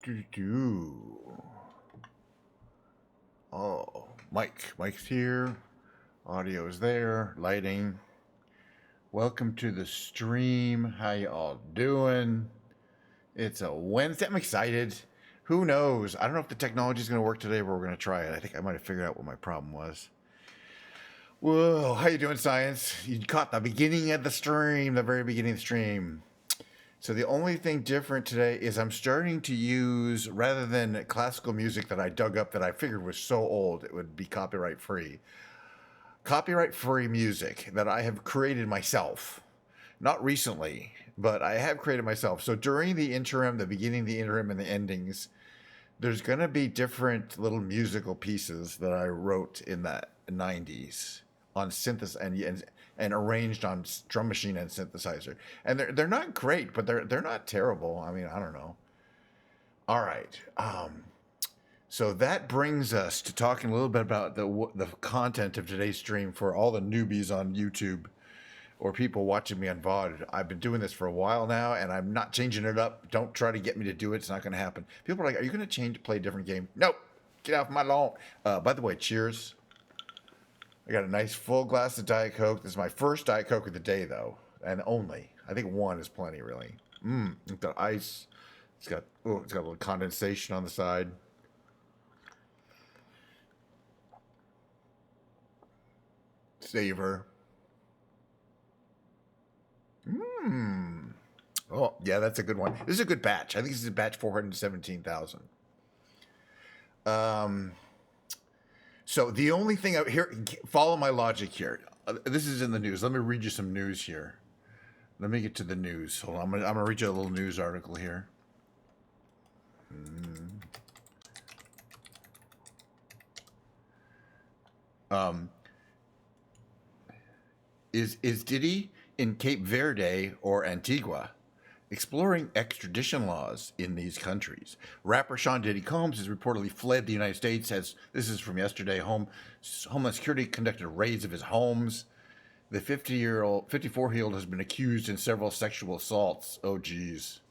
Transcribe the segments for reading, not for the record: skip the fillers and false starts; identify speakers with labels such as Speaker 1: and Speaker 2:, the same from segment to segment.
Speaker 1: Do. Oh, Mike's here. Audio is there. Lighting. Welcome to the stream. How you all doing? It's a Wednesday. I'm excited. Who knows? I don't know if the technology is going to work today, but we're going to try it. I think I might have figured out what my problem was. Whoa, how you doing, Science? You caught the beginning of the stream, the very beginning of the stream. So the only thing different today is I'm starting to use, rather than classical music that I dug up that I figured was so old it would be copyright free music that I have created myself. Not recently, but I have created myself. So during the interim, the beginning, the interim, and the endings, there's going to be different little musical pieces that I wrote in the 90s on and arranged on drum machine and synthesizer. And they're not great, but they're not terrible. I mean, I don't know. All right. So that brings us to talking a little bit about the content of today's stream for all the newbies on YouTube or people watching me on VOD. I've been doing this for a while now, and I'm not changing it up. Don't try to get me to do it. It's not going to happen. People are like, are you going to play a different game? Nope. Get off my lawn. By the way, cheers. I got a nice full glass of Diet Coke. This is my first Diet Coke of the day, though, and only. I think one is plenty, really. The ice. It's got a little condensation on the side. Savor. Oh, yeah, that's a good one. This is a good batch. I think this is batch 417,000. So the only thing out here, follow my logic here. This is in the news. Let me read you some news here. Let me get to the news. Hold on. I'm gonna read you a little news article here. Is Diddy in Cape Verde or Antigua? Exploring extradition laws in these countries. Rapper Sean Diddy Combs has reportedly fled the United States. As this is from yesterday, Homeland Security conducted raids of his homes. The 54-year-old has been accused in several sexual assaults. Oh, geez.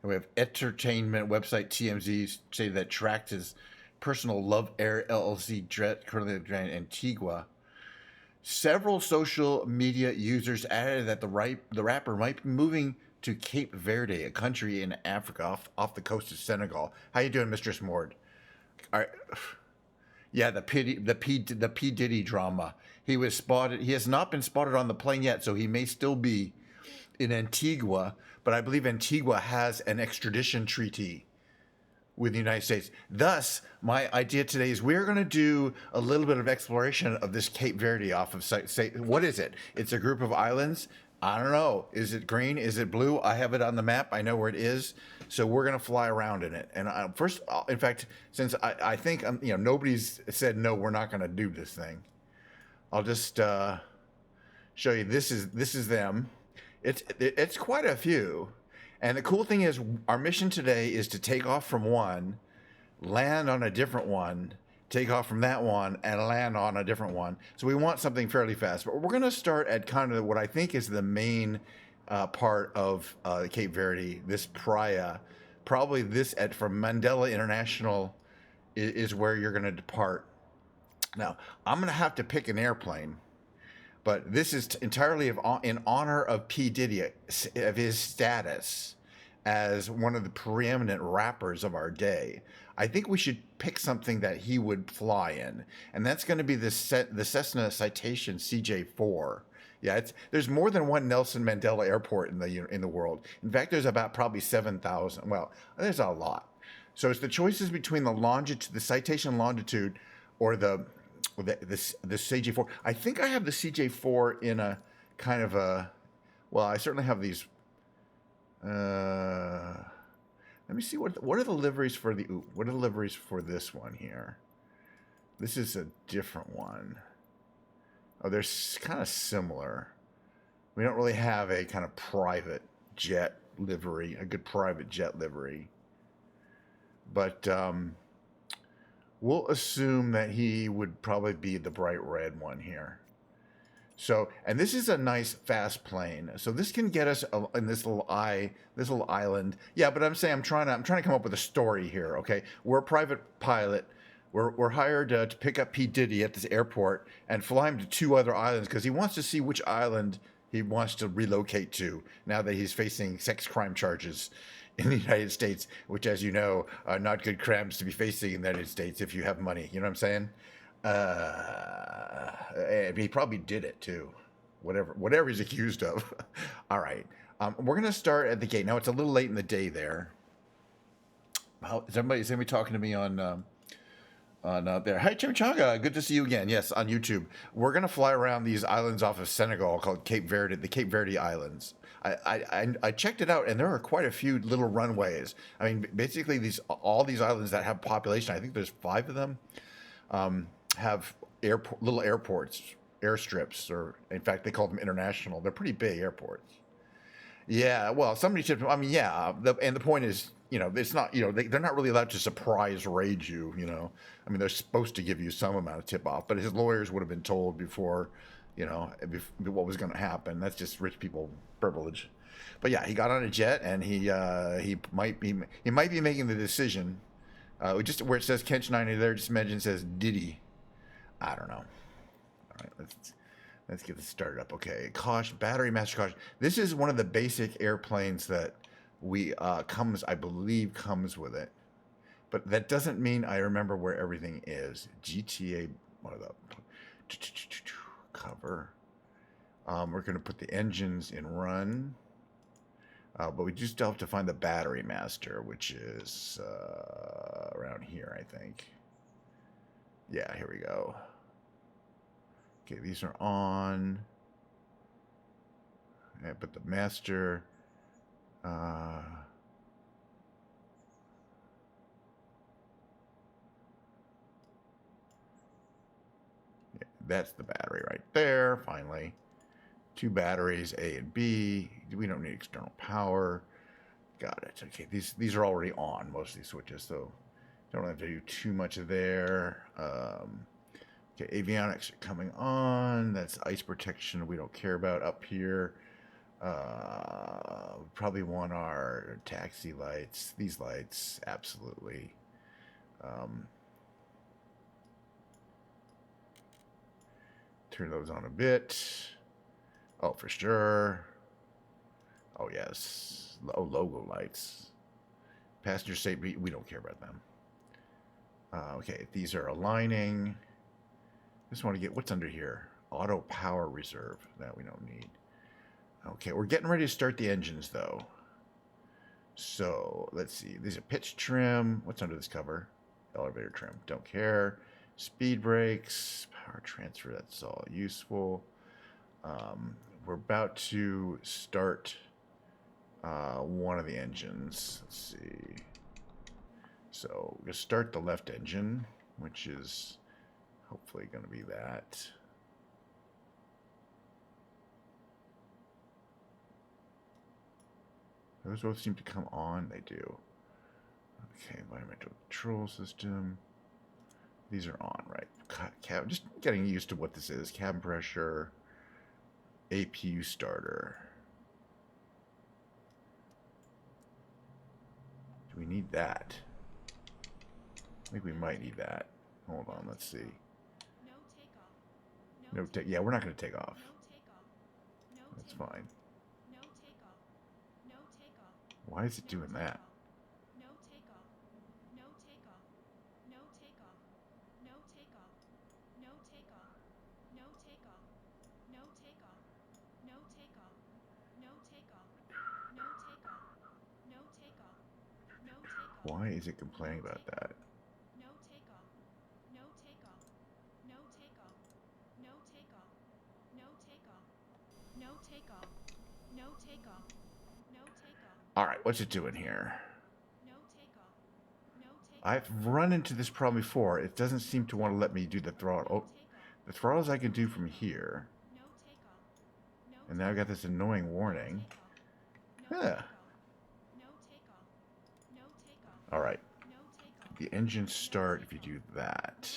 Speaker 1: And we have entertainment website TMZ say that tracked his personal Love Air LLC jet currently in Antigua. Several social media users added that the rapper might be moving to Cape Verde, a country in Africa off the coast of Senegal. How you doing, Mistress Mord? All right. Yeah, the P Diddy drama. He was spotted. He has not been spotted on the plane yet, so he may still be in Antigua. But I believe Antigua has an extradition treaty with the United States. Thus, my idea today is we're going to do a little bit of exploration of this Cape Verde off of site. What is it? It's a group of islands. I don't know. Is it green? Is it blue? I have it on the map. I know where it is. So we're going to fly around in it. And first, in fact, since I think nobody's said no, we're not going to do this thing. I'll just show you. This is them. It's quite a few. And the cool thing is, our mission today is to take off from one, land on a different one, take off from that one, and land on a different one. So we want something fairly fast. But we're going to start at kind of what I think is the main part of Cape Verde, this Praia. Probably from Mandela International is where you're going to depart. Now, I'm going to have to pick an airplane. But this is entirely in honor of P. Diddy, of his status as one of the preeminent rappers of our day. I think we should pick something that he would fly in, and that's going to be the Cessna Citation CJ4. Yeah, there's more than one Nelson Mandela Airport in the world. In fact, there's about probably 7,000. Well, there's a lot. So it's the choices between the citation longitude, or the CJ4. I think I have the CJ4 in a kind of a. Well, I certainly have these. Let me see what are the liveries for what are the liveries for this one here. This is a different one. Oh, they're kind of similar. We don't really have a kind of private jet livery, a good private jet livery. But we'll assume that he would probably be the bright red one here. So, and this is a nice fast plane. So this can get us in this little island. Yeah, but I'm saying I'm trying to come up with a story here. Okay, we're a private pilot. We're hired to pick up P Diddy at this airport and fly him to two other islands because he wants to see which island he wants to relocate to now that he's facing sex crime charges in the United States, which, as you know, are not good crimes to be facing in the United States if you have money. You know what I'm saying? And he probably did it too. Whatever he's accused of. All right. We're gonna start at the gate. Now it's a little late in the day there. Is anybody talking to me on there? Hi Chimichanga, good to see you again. Yes, on YouTube. We're gonna fly around these islands off of Senegal called Cape Verde, the Cape Verde Islands. I checked it out, and there are quite a few little runways. I mean, basically all these islands that have population. I think there's 5 of them. Have little airports, airstrips, or in fact they call them international. They're pretty big airports. Yeah, well, somebody should. I mean, yeah. And the point is, it's not. They're not really allowed to surprise raid you. I mean, they're supposed to give you some amount of tip off, but his lawyers would have been told before, what was going to happen. That's just rich people privilege. But yeah, he got on a jet, and he might be making the decision. Just where it says Kench 90 there, just imagine it says Diddy. I don't know. All right, let's get this started up. Okay, caution, battery master caution. This is one of the basic airplanes that I believe comes with it, but that doesn't mean I remember where everything is. GTA, what are the cover? We're gonna put the engines in run, but we do still have to find the battery master, which is around here, I think. Yeah, here we go. Okay, these are on. Yeah, but the master. Yeah, that's the battery right there. Finally, 2 batteries, A and B. We don't need external power. Got it. Okay, these are already on, most of these switches, so don't have to do too much there. Okay, avionics are coming on. That's ice protection we don't care about up here. We probably want our taxi lights. These lights, absolutely. Turn those on a bit. Oh, for sure. Oh, yes. Oh, logo lights. Passenger safety, we don't care about them. Okay, these are aligning. Just want to get, what's under here? Auto power reserve. That we don't need. Okay, we're getting ready to start the engines, though. So, let's see. These are pitch trim. What's under this cover? Elevator trim. Don't care. Speed brakes. Power transfer. That's all useful. We're about to start one of the engines. Let's see. So, we're going to start the left engine, which is hopefully going to be that. Those both seem to come on. They do. Okay, environmental control system. These are on, right? Just getting used to what this is. Cabin pressure. APU starter. Do we need that? I think we might need that. Hold on, let's see. No take. Yeah, we're not going to take off. That's fine. Why is it doing that? Why is it complaining about that? All right, what's it doing here? I've run into this problem before. It doesn't seem to want to let me do the throttle. Oh, the throttles I can do from here. And now I got this annoying warning. Yeah. All right. The engines start if you do that.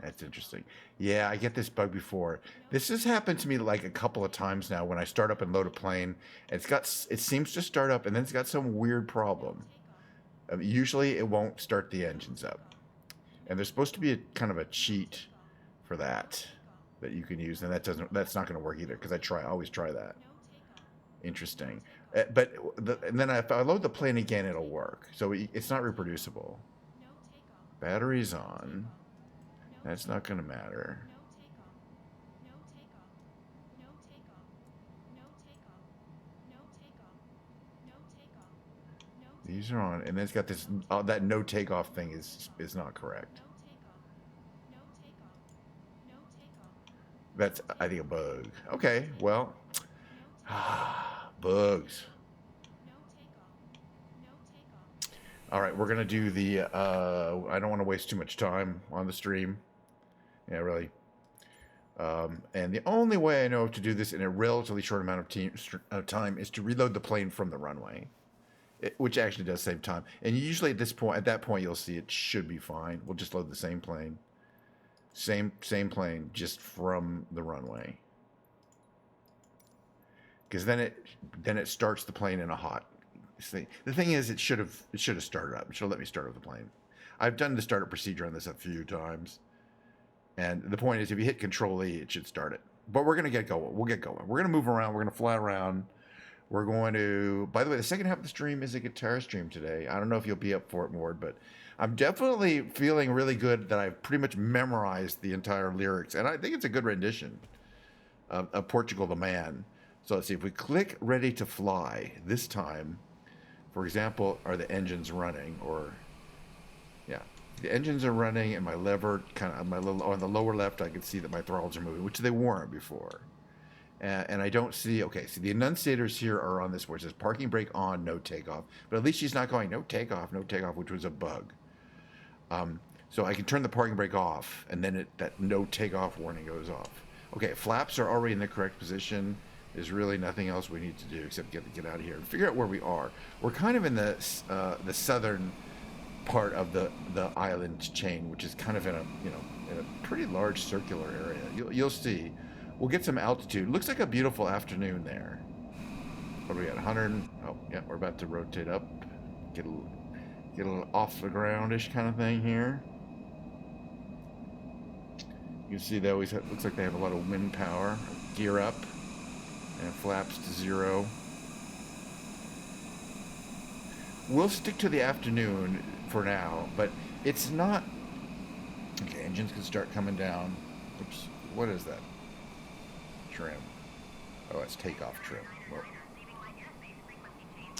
Speaker 1: That's interesting. Yeah, I get this bug before. This has happened to me like a couple of times now when I start up and load a plane. It seems to start up and then it's got some weird problem. Usually it won't start the engines up. And there's supposed to be a kind of a cheat for that you can use, and that's not going to work either because I always try that. Interesting. And then if I load the plane again, it'll work. So it's not reproducible. Batteries on. That's not going to matter. These are on, and then it's got this. That no takeoff thing is not correct. That's, I think, a bug. Okay, well, bugs. All right, we're gonna do the. I don't want to waste too much time on the stream. Yeah, really. And the only way I know to do this in a relatively short amount of time is to reload the plane from the runway, which actually does save time. And usually at that point, you'll see it should be fine. We'll just load the same plane, same plane, just from the runway. Because then it starts the plane in a hot. See, the thing is, it should have started up. It should have let me start up the plane. I've done the startup procedure on this a few times. And the point is, if you hit Control E, it should start it. But we're going to get going. We'll get going. We're going to move around. We're going to fly around. We're going to... By the way, the second half of the stream is a guitar stream today. I don't know if you'll be up for it, Mord, but I'm definitely feeling really good that I've pretty much memorized the entire lyrics. And I think it's a good rendition of Portugal the Man. So let's see. If we click Ready to Fly this time, for example, are the engines running? Or... Yeah. The engines are running, and my lever kind of on the lower left, I can see that my throttles are moving, which they weren't before. And I don't see. Okay, see the enunciators here are on this where it says parking brake on, no takeoff. But at least she's not going no takeoff, which was a bug. So I can turn the parking brake off, and then that no takeoff warning goes off. Okay, flaps are already in the correct position. There's really nothing else we need to do except get out of here and figure out where we are. We're kind of in the southern part of the island chain, which is kind of in a pretty large circular area. You'll see. We'll get some altitude. Looks like a beautiful afternoon there. What do we got? 100. Oh, yeah, we're about to rotate up. Get a little off the groundish kind of thing here. You can see they always looks like they have a lot of wind power. Gear up and flaps to 0. We'll stick to the afternoon for now, but it's not... Okay, engines can start coming down. Oops, what is that? Trim. Oh, it's takeoff trim. Well,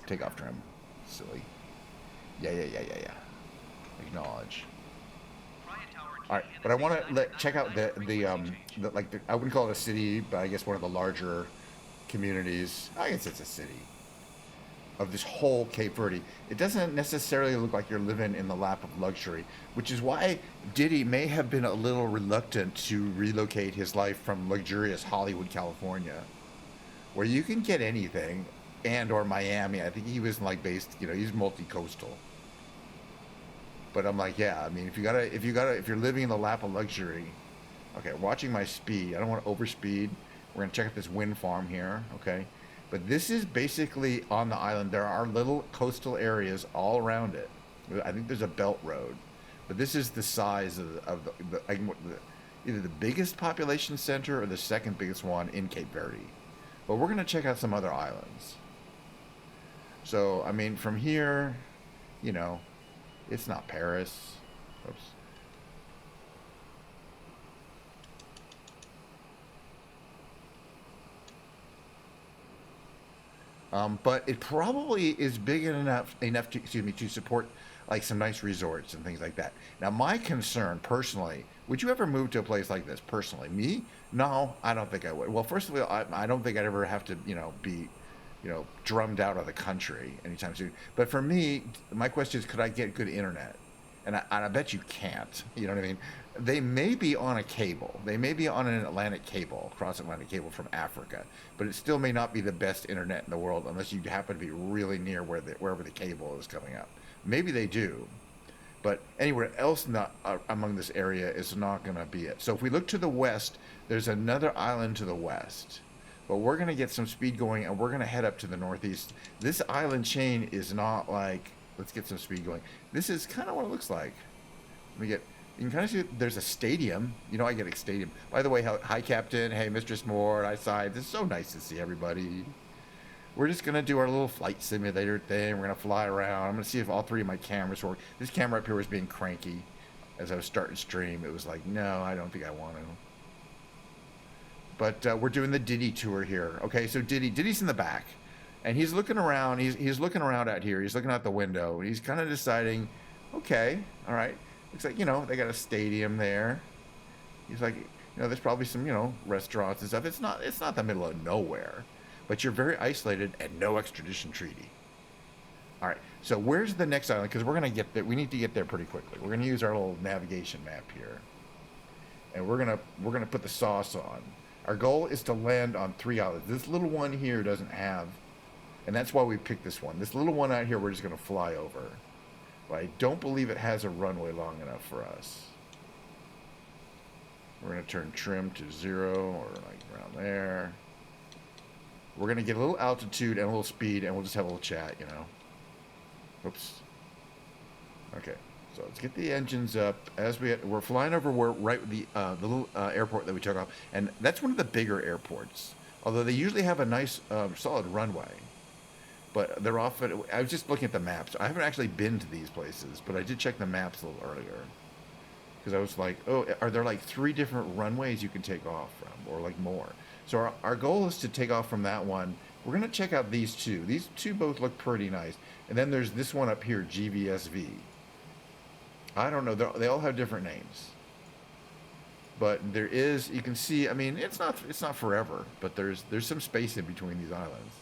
Speaker 1: takeoff trim. Silly. Yeah. Acknowledge. All right, but I want to check out the I wouldn't call it a city, but I guess one of the larger communities. I guess it's a city of this whole Cape Verde. It doesn't necessarily look like you're living in the lap of luxury, which is why Diddy may have been a little reluctant to relocate his life from luxurious Hollywood, California, where you can get anything, and or Miami. I think he was based, he's multi-coastal. But I'm like, yeah, I mean, if you're living in the lap of luxury, okay, watching my speed. I don't want to overspeed. We're gonna check out this wind farm here, okay? But this is basically on the island. There are little coastal areas all around it. I think there's a belt road. But this is the size of either the biggest population center or the second biggest one in Cape Verde. But we're going to check out some other islands. So, I mean, from here, it's not Paris. Oops. But it probably is big enough to support some nice resorts and things like that. Now, my concern personally, would you ever move to a place like this personally? Me? No, I don't think I would. Well, first of all, I don't think I'd ever have to, be, drummed out of the country anytime soon. But for me, my question is, could I get good internet? And I bet you can't. You know what I mean? They may be on a cable. They may be on an Atlantic cable, cross-Atlantic cable from Africa, but it still may not be the best internet in the world unless you happen to be really near wherever the cable is coming up. Maybe they do, But anywhere else not among this area is not going to be it. So if we look to the west, there's another island to the west. But we're going to get some speed going, and we're going to head up to the northeast. This island chain is not like, let's get some speed going. This is kind of what it looks like. You can kind of see there's a stadium. You know, I get a stadium. By the way, hi, Captain. Hey, Mistress Moore. Hi, Side. This is so nice to see everybody. We're just going to do our little flight simulator thing. We're going to fly around. I'm going to see if all three of my cameras work. This camera up here was being cranky as I was starting stream. It was like, no, I don't think I want to. But we're doing the Diddy tour here. Okay, so Diddy's in the back. And he's looking around. He's looking around out here. He's looking out the window. And he's kind of deciding, okay, all right. Looks like, they got a stadium there. He's like, there's probably some, restaurants and stuff. It's not the middle of nowhere. But you're very isolated and no extradition treaty. All right, so where's the next island? Because we're going to get there. We need to get there pretty quickly. We're going to use our little navigation map here. And we're gonna put the sauce on. Our goal is to land on 3 islands. This little one here doesn't have, and that's why we picked this one. This little one out here we're just going to fly over. But I don't believe it has a runway long enough for us. We're going to turn trim to 0 or like around there. We're going to get a little altitude and a little speed, and we'll just have a little chat, Oops. Okay, so let's get the engines up. We're flying over right the little airport that we took off, and that's one of the bigger airports. Although they usually have a nice, solid runway, but they're often. I was just looking at the maps. I haven't actually been to these places, but I did check the maps a little earlier because I was like, oh, are there like 3 different runways you can take off from, or like more? So our goal is to take off from that one. We're going to check out these 2. These 2 both look pretty nice. And then there's this one up here, GVSV. I don't know. They all have different names. But there is, you can see, I mean, it's not forever, but there's some space in between these islands.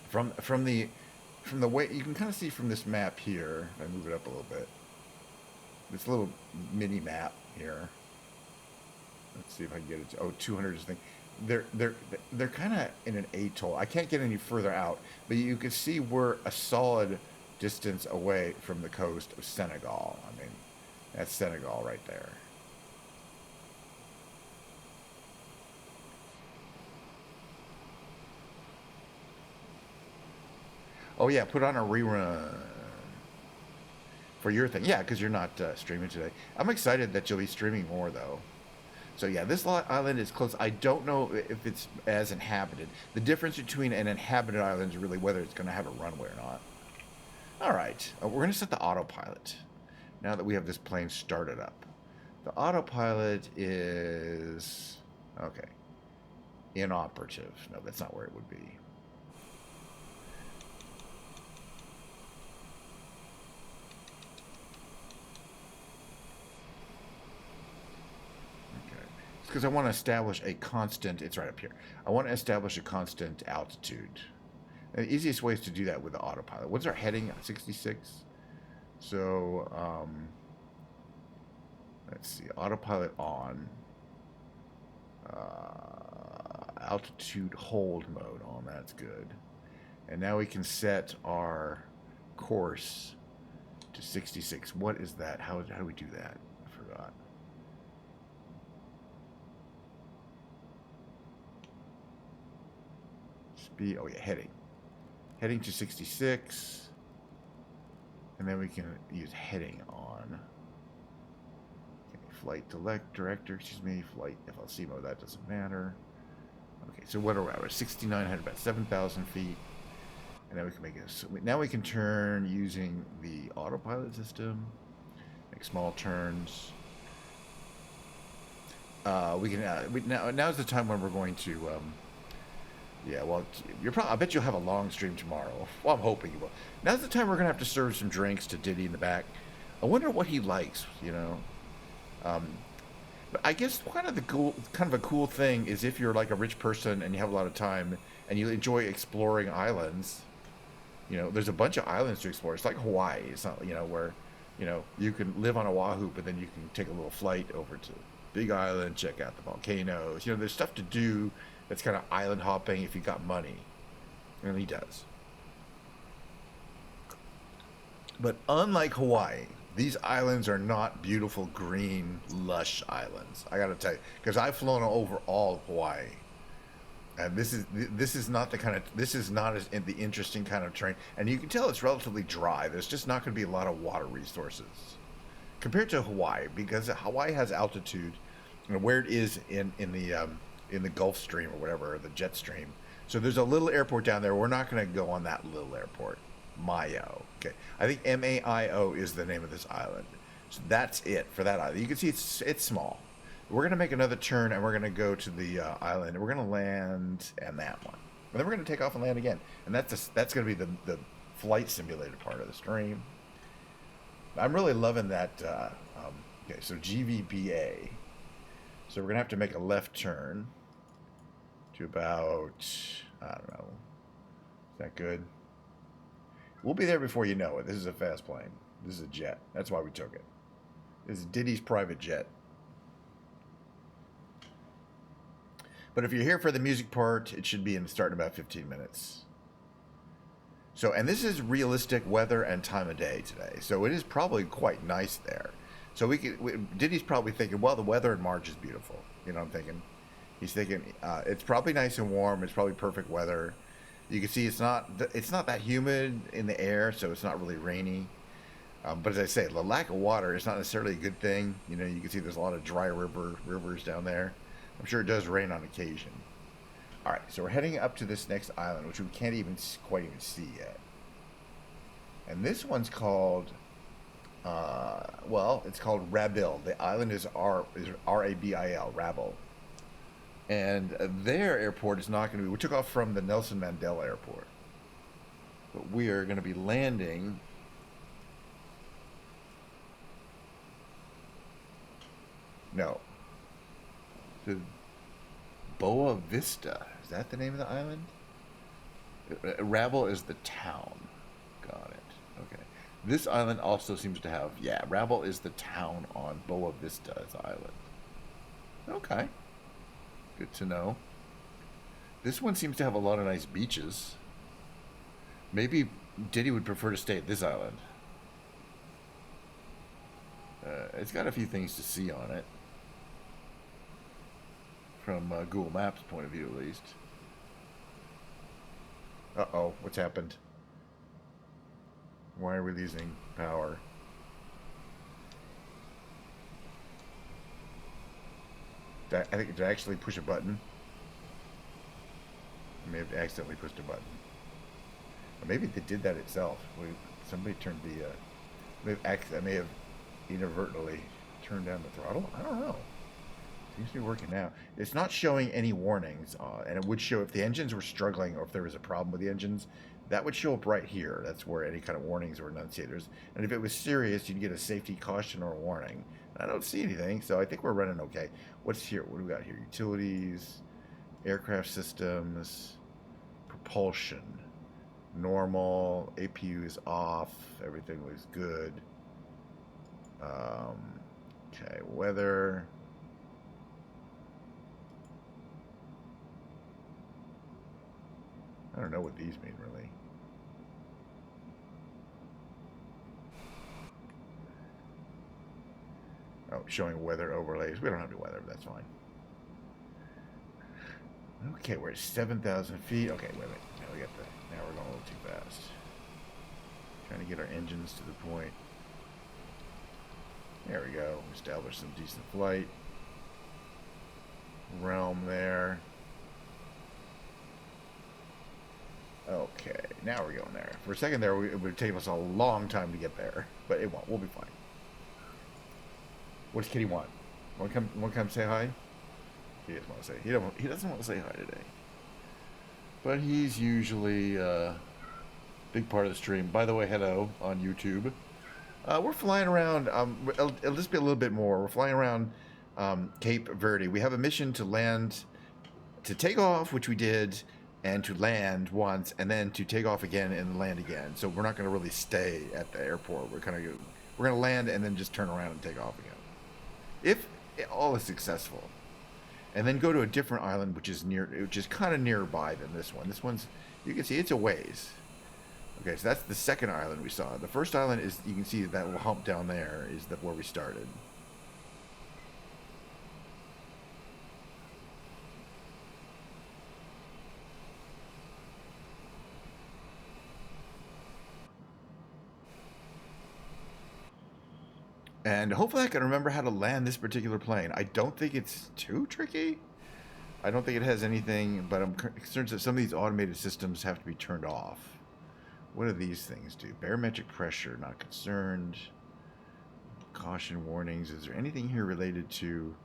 Speaker 1: From the way, you can kind of see from this map here, if I move it up a little bit, this little mini map here. Let's see if I can get it to, 200 is the thing. They're kind of in an atoll. I can't get any further out, but you can see we're a solid distance away from the coast of Senegal. I mean, that's Senegal right there. Oh yeah, put on a rerun for your thing. Yeah, because you're not streaming today. I'm excited that you'll be streaming more though. So yeah, this island is close. I don't know if it's as inhabited. The difference between an inhabited island is really whether it's going to have a runway or not. All right, we're going to set the autopilot now that we have this plane started up. The autopilot is, okay, inoperative. No, that's not where it would be. Because I want to establish a constant, it's right up here. I want to establish a constant altitude. The easiest way is to do that with the autopilot. What's our heading? 66. So, let's see, autopilot on. Altitude hold mode on, that's good. And now we can set our course to 66. What is that? How do we do that? I forgot. Oh yeah, heading to 66, and then we can use heading on. Okay, flight director, flight FLC mode, that doesn't matter. Okay, so what are we at? We're 6,900, about 7,000 feet, and then we can make it. So now we can turn using the autopilot system, make small turns. We can now's the time when we're going to. Yeah, well, I bet you'll have a long stream tomorrow. Well, I'm hoping you will. Now's the time we're gonna have to serve some drinks to Diddy in the back. I wonder what he likes, But I guess kind of a cool thing is if you're like a rich person and you have a lot of time and you enjoy exploring islands. There's a bunch of islands to explore. It's like Hawaii. It's not, where, you can live on Oahu, but then you can take a little flight over to Big Island, check out the volcanoes. There's stuff to do. That's kind of island hopping if you got money. And he does. But unlike Hawaii, these islands are not beautiful, green, lush islands. I got to tell you, because I've flown over all of Hawaii, and this is not the kind of this is not as in the interesting kind of terrain, and you can tell it's relatively dry. There's just not going to be a lot of water resources compared to Hawaii, because Hawaii has altitude, where it is in the Gulf Stream or whatever, or the jet stream. So there's a little airport down there. We're not going to go on that little airport. Maio. Okay. I think Maio is the name of this island. So that's it for that island. You can see it's small. We're going to make another turn, and we're going to go to the island, and we're going to land on that one. And then we're going to take off and land again. And that's going to be the flight simulator part of the stream. I'm really loving that. Okay, so GVBA. So we're going to have to make a left turn to about, I don't know. Is that good? We'll be there before you know it. This is a fast plane. This is a jet. That's why we took it. This is Diddy's private jet. But if you're here for the music part, it should be in starting about 15 minutes. So, and this is realistic weather and time of day today. So it is probably quite nice there. So Diddy's probably thinking, well, the weather in March is beautiful. You know what I'm thinking? He's thinking it's probably nice and warm. It's probably perfect weather. You can see it's not that humid in the air, so it's not really rainy. But as I say, the lack of water is not necessarily a good thing. You know, you can see there's a lot of dry rivers down there. I'm sure it does rain on occasion. All right, so we're heading up to this next island, which we can't even quite even see yet. And this one's called, it's called Rabil. The island is Rabil, Rabil. And their airport is not going to be. We took off from the Nelson Mandela Airport, but we are going to be landing. No. The Boa Vista. Is that the name of the island? Rabil is the town. Got it. Okay. This island also seems to have, Rabil is the town on Boa Vista's island. Okay. Good to know. This one seems to have a lot of nice beaches. Maybe Diddy would prefer to stay at this island. It's got a few things to see on it. From Google Maps' point of view, at least. Uh-oh, what's happened? Why are we losing power? Did I actually push a button? I may have accidentally pushed a button. Or maybe they did that itself. Somebody turned the... I may have inadvertently turned down the throttle. I don't know. Seems to be working now. It's not showing any warnings, and it would show if the engines were struggling or if there was a problem with the engines. That would show up right here. That's where any kind of warnings or enunciators. And if it was serious, you'd get a safety caution or a warning. I don't see anything, so I think we're running okay. What's here? What do we got here? Utilities, aircraft systems, propulsion, normal, APU is off, everything was good. Okay, weather. I don't know what these mean, really. Oh, showing weather overlays. We don't have any weather, but that's fine. Okay, we're at 7,000 feet. Okay, wait a minute. Now we're going a little too fast. Trying to get our engines to the point. There we go. Establish some decent flight. Realm there. Okay, now we're going there. For a second there, it would take us a long time to get there, but it won't. We'll be fine. What does Kitty want? Want to come say hi? He doesn't want to say. He doesn't want to say hi today. But he's usually a big part of the stream. By the way, hello on YouTube. We're flying around. It'll just be a little bit more. We're flying around Cape Verde. We have a mission to land, to take off, which we did, and to land once, and then to take off again and land again. So we're not going to really stay at the airport. We're going to land and then just turn around and take off again, if all is successful, and then go to a different island, which is kind of nearby than this one. This one's, you can see it's a ways. Okay, so that's the second island we saw. The first island is, you can see that little hump down there is where we started. And hopefully I can remember how to land this particular plane. I don't think it's too tricky. I don't think it has anything, but I'm concerned that some of these automated systems have to be turned off. What do these things do? Barometric pressure, not concerned. Caution warnings. Is there anything here related to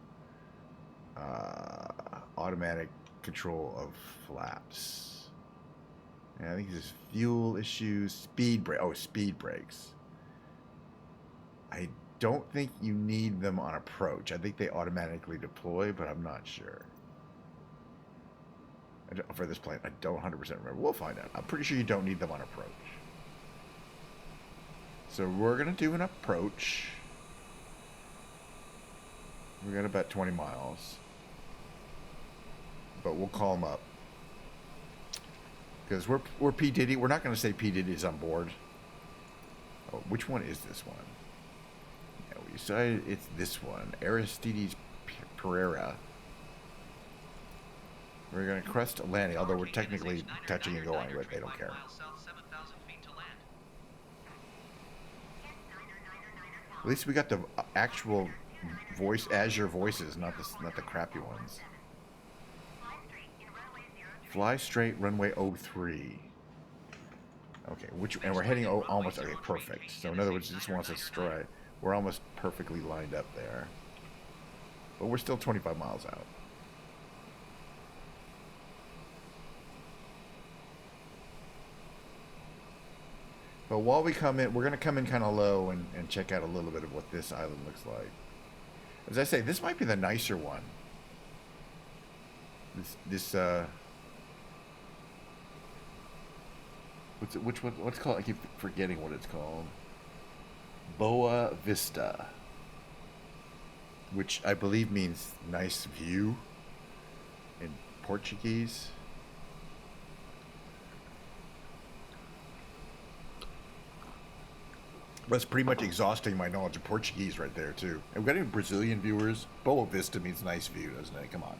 Speaker 1: automatic control of flaps? Yeah, I think there's fuel issues. Speed brake. Oh, speed brakes. I don't think you need them on approach. I think they automatically deploy, but I'm not sure. For this plane, I don't 100% remember. We'll find out. I'm pretty sure you don't need them on approach. So we're going to do an approach. We got about 20 miles. But we'll call them up. Because we're P. Diddy. We're not going to say P. Diddy's on board. Oh, which one is this one? Yeah, we decided it's this one. Aristides Pereira. We're going to crest landing, although we're technically touching and going, but they don't care. At least we got the actual voice, Azure voices, not the crappy ones. Fly straight, runway 03. Okay, and we're heading almost, okay, perfect. So in other words, it just wants us straight. We're almost perfectly lined up there. But we're still 25 miles out. But while we come in, we're going to come in kind of low and check out a little bit of what this island looks like. As I say, this might be the nicer one. What's it called? I keep forgetting what it's called. Boa Vista, which I believe means nice view in Portuguese. That's pretty much exhausting my knowledge of Portuguese right there, too. And we've got any Brazilian viewers? Boa Vista means nice view, doesn't it? Come on.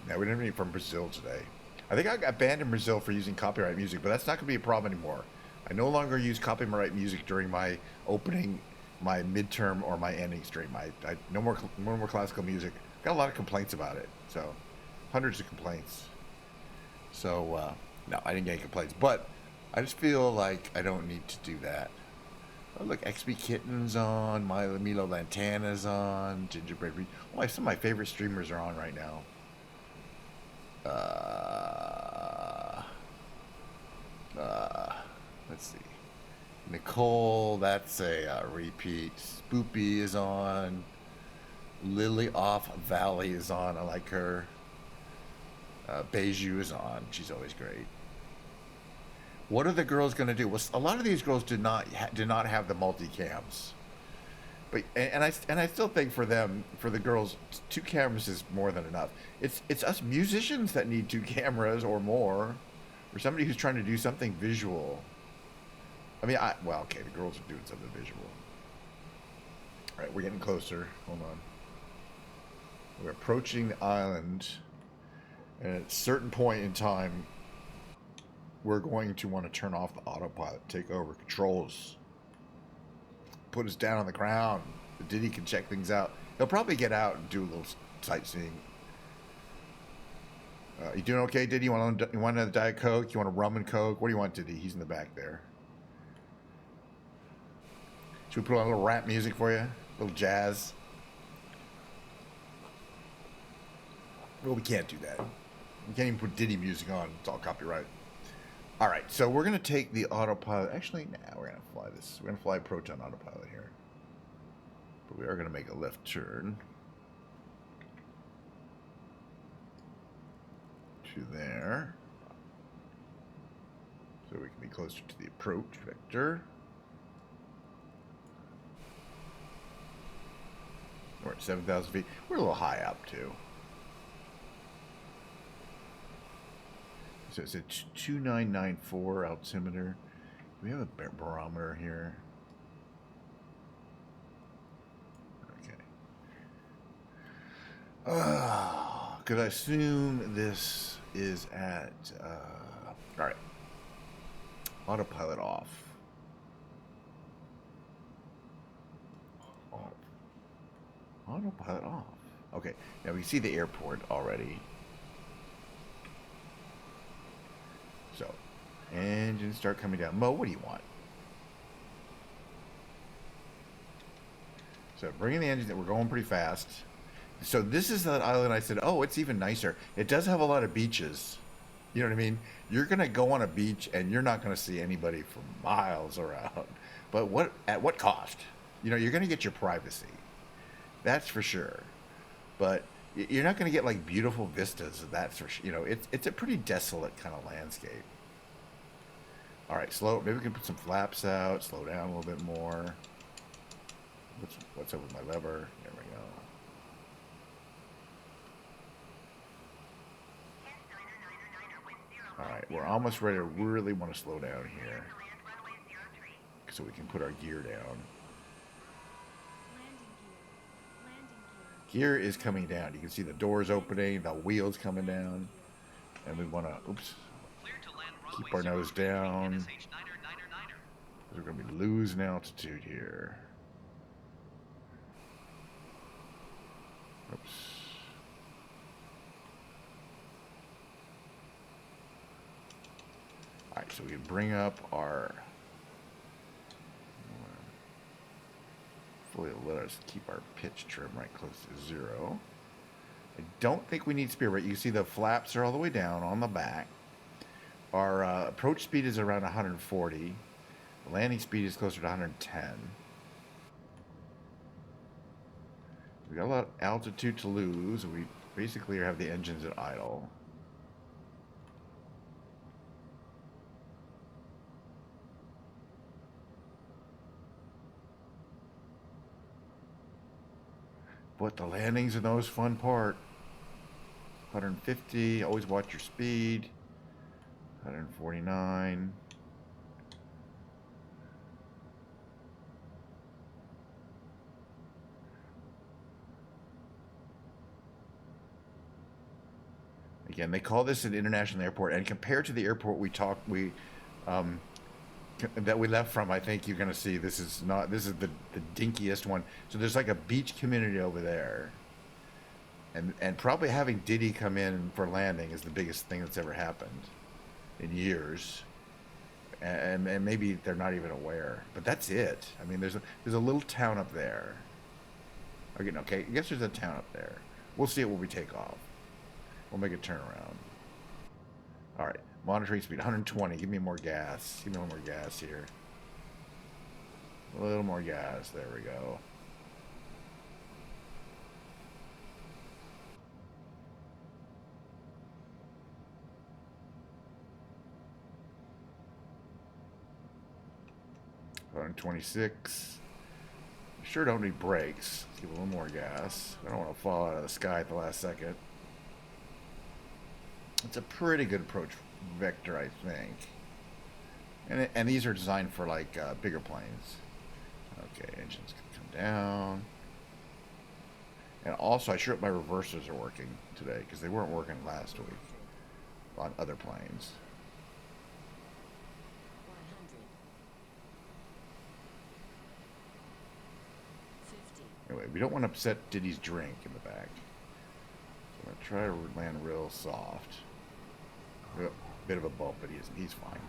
Speaker 1: No, we didn't have any from Brazil today. I think I got banned in Brazil for using copyright music, but that's not going to be a problem anymore. I no longer use copyright music during my opening, my midterm, or my ending stream. No more classical music. Got a lot of complaints about it, so hundreds of complaints. So no, I didn't get any complaints, but I just feel like I don't need to do that. Oh, look, XP Kitten's on, Milo Lantana's on, Gingerbread Reed. Oh, some of my favorite streamers are on right now. Let's see. Nicole, that's a repeat. Spoopy is on. Lily Off Valley is on. I like her. Beiju is on. She's always great. What are the girls going to do? Well, a lot of these girls did not have the multi-cams. But and I still think for the girls, 2 cameras is more than enough. It's us musicians that need 2 cameras or more, or somebody who's trying to do something visual. I mean, well, okay, the girls are doing something visual. All right, we're getting closer. Hold on. We're approaching the island, and at a certain point in time, we're going to want to turn off the autopilot, take over controls, put us down on the ground. The Diddy can check things out. He'll probably get out and do a little sightseeing. You doing okay, Diddy? You want another Diet Coke? You want a rum and Coke? What do you want, Diddy? He's in the back there. Should we put on a little rap music for you? A little jazz? Well, we can't do that. We can't even put Diddy music on. It's all copyright. All right, so we're going to take the autopilot. Actually, we're going to fly this. We're going to fly Proton autopilot here. But we are going to make a left turn to there. So we can be closer to the approach vector. We're at 7,000 feet. We're a little high up, too. So it's a 2994 altimeter. We have a barometer here. Okay. Because I assume this is at. All right. Autopilot off. Autopilot off. Okay. Now we see the airport already. So, engines start coming down. Mo, what do you want? So, bringing the engines, we're going pretty fast. So, this is that island I said, oh, it's even nicer. It does have a lot of beaches. You know what I mean? You're going to go on a beach and you're not going to see anybody for miles around. But at what cost? You know, you're going to get your privacy. That's for sure. But you're not going to get like beautiful vistas. That's for sure. You know, it's a pretty desolate kind of landscape. All right, slow. Maybe we can put some flaps out. Slow down a little bit more. What's up with my lever? There we go. All right, we're almost ready to really want to slow down here, so we can put our gear down. Gear is coming down. You can see the doors opening, the wheels coming down, and we want to, oops, keep our nose down. We're going to be losing altitude here. Oops. All right, so we bring up our. Fully let us keep our pitch trim right close to 0. I don't think we need speed rate. You see the flaps are all the way down on the back. Our approach speed is around 140. The landing speed is closer to 110. We got a lot of altitude to lose. We basically have the engines at idle. But the landings are the most fun part. 150, always watch your speed. 149. Again, they call this an international airport, and compared to the airport that we left from, I think you're going to see this is the dinkiest one. So there's like a beach community over there, and probably having Diddy come in for landing is the biggest thing that's ever happened in years, and maybe they're not even aware, but that's it. I mean, there's a little town up there. Okay, I guess there's a town up there. We'll see it when we take off. We'll make a turnaround. All right. Monitoring speed, 120. Give me more gas. Give me a little more gas here. A little more gas. There we go. $126. Sure don't need brakes. Let's give a little more gas. I don't want to fall out of the sky at the last second. It's a pretty good approach vector, I think. And these are designed for like bigger planes. Okay, engines can come down. And also, I sure hope my reversers are working today because they weren't working last week on other planes. Anyway, we don't want to upset Diddy's drink in the back. So I'm going to try to land real soft. Bit of a bump, but he's fine.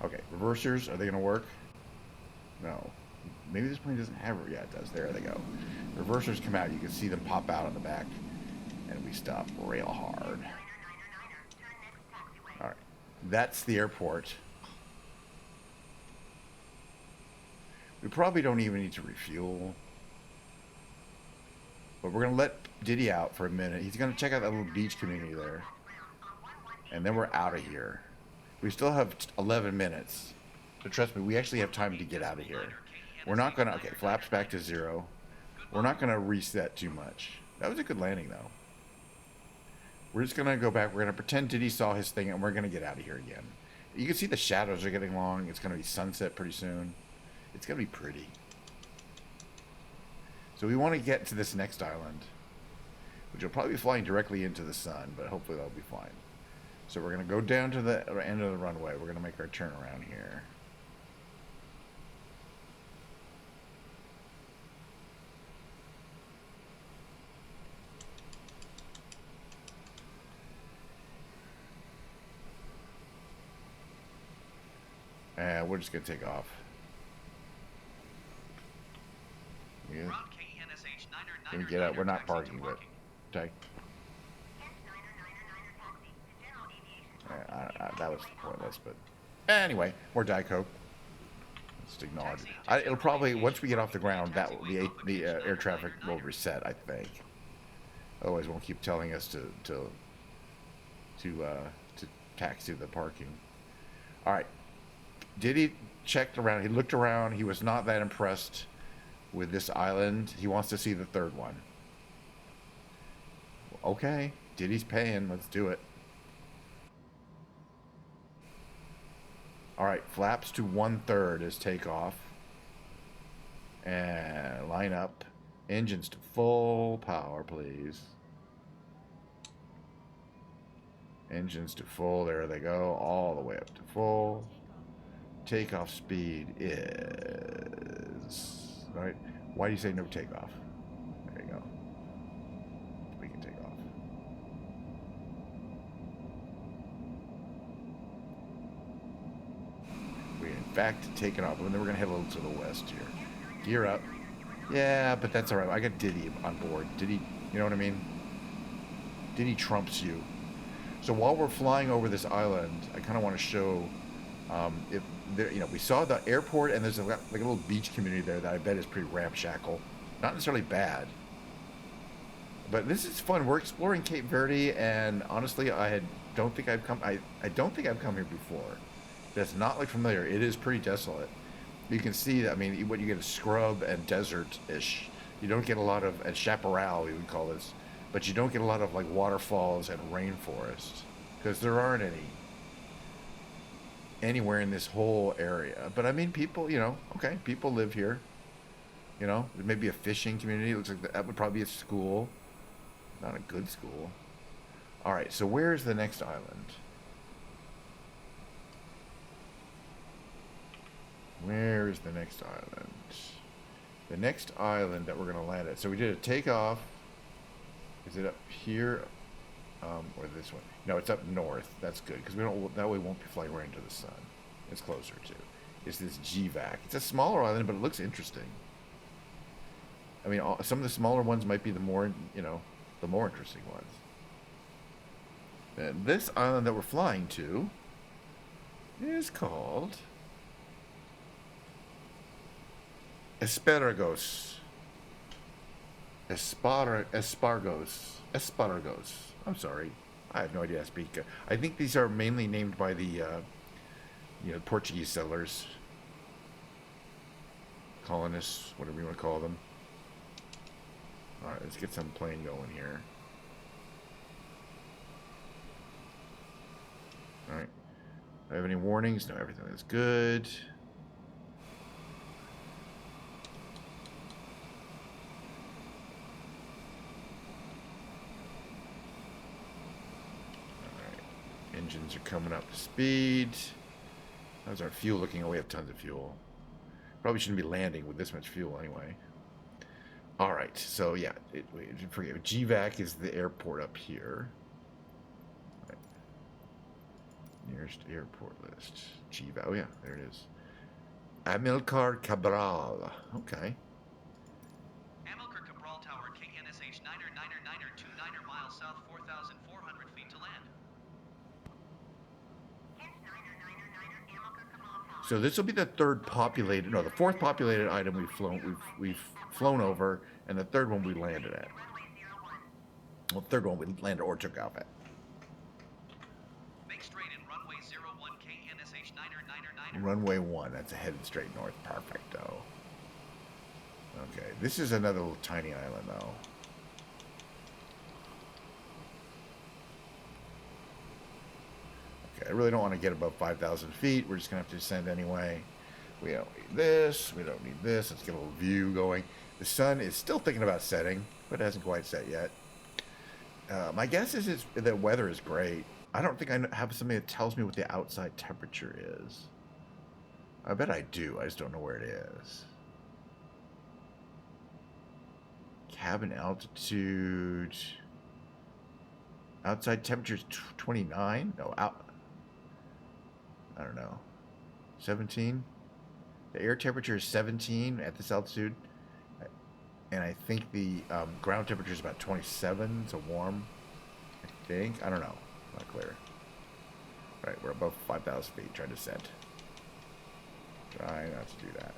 Speaker 1: Okay, reversers, are they going to work? No. Maybe this plane doesn't have it. Yeah, it does. There they go. Reversers come out. You can see them pop out on the back. And we stop real hard. All right. That's the airport. We probably don't even need to refuel. But we're going to let Diddy out for a minute. He's going to check out that little beach community there. And then we're out of here. We still have 11 minutes. So trust me, we actually have time to get out of here. We're not going to... Okay, flaps back to 0. We're not going to reset too much. That was a good landing, though. We're just gonna go back. We're gonna pretend Diddy saw his thing, and we're gonna get out of here again. You can see the shadows are getting long. It's gonna be sunset pretty soon. It's gonna be pretty. So we want to get to this next island, which will probably be flying directly into the sun, but hopefully that'll be fine. So we're gonna go down to the end of the runway. We're gonna make our turn around here. And we're just gonna take off. Yeah. Can we get out? We're not parking, but okay. That was pointless, but anyway, more Diet Coke. Just acknowledge it. It'll probably, once we get off the ground, that the air traffic will reset, I think. Otherwise, won't keep telling us to taxi the parking. All right. Diddy checked around. He looked around. He was not that impressed with this island. He wants to see the third one. Okay, Diddy's paying. Let's do it. All right, flaps to 1/3 is takeoff. And line up. Engines to full power, please. Engines to full. There they go. All the way up to full. Takeoff speed is... All right. Why do you say no takeoff? There you go. We can take off. We in fact taken off. And then we're going to head a little to the west here. Gear up. Yeah, but that's all right. I got Diddy on board. Diddy, you know what I mean? Diddy trumps you. So while we're flying over this island, I kind of want to show if there, we saw the airport, and there's like a little beach community there that I bet is pretty ramshackle. Not necessarily bad, but this is fun. We're exploring Cape Verde, and honestly, I don't think I've come here before. That's not like familiar. It is pretty desolate. You can see that. I mean, what you get is scrub and desert-ish. You don't get a lot of, and chaparral, we would call this, but you don't get a lot of like waterfalls and rainforest because there aren't any anywhere in this whole area. But I mean, people, okay, people live here. There may be a fishing community. It looks like that would probably be a school. Not a good school. All right, so where's the next island? Where is the next island? The next island that we're going to land at. So we did a takeoff. Is it up here? Or this one? No, it's up north. That's good, because that way we won't be flying right into the sun. It's closer to. It's this GVAC. It's a smaller island, but it looks interesting. I mean, some of the smaller ones might be the more interesting ones. And this island that we're flying to is called Espargos. Espargos. I'm sorry. I have no idea how to speak. I think these are mainly named by the Portuguese settlers, colonists, whatever you want to call them. All right, let's get some plane going here. All right. Do I have any warnings? No, everything is good. Engines are coming up to speed. How's our fuel looking? Oh, we have tons of fuel. Probably shouldn't be landing with this much fuel anyway. All right, so yeah, forget GVAC is the airport up here. Right. Nearest airport list. GVAC. Oh yeah, there it is. Amilcar Cabral. Okay.
Speaker 2: Amilcar Cabral Tower, KNSH 9er miles south, 4,400 feet to land.
Speaker 1: So this will be the fourth populated item we've flown over, and the third one we landed at. Well, the third one we landed or took off at.
Speaker 2: Make straight in runway 01, KNSH 9er.
Speaker 1: Runway 1, that's headed straight north. Perfecto. Okay, this is another little tiny island, though. I really don't want to get above 5,000 feet. We're just going to have to descend anyway. We don't need this. We don't need this. Let's get a little view going. The sun is still thinking about setting, but it hasn't quite set yet. My guess is the weather is great. I don't think I have something that tells me what the outside temperature is. I bet I do. I just don't know where it is. Cabin altitude. Outside temperature is 29? No, out. I don't know. 17? The air temperature is 17 at this altitude. And I think the ground temperature is about 27, so warm. I think. I don't know. Not clear. All right, we're above 5,000 feet. Trying to descend. Try not to do that.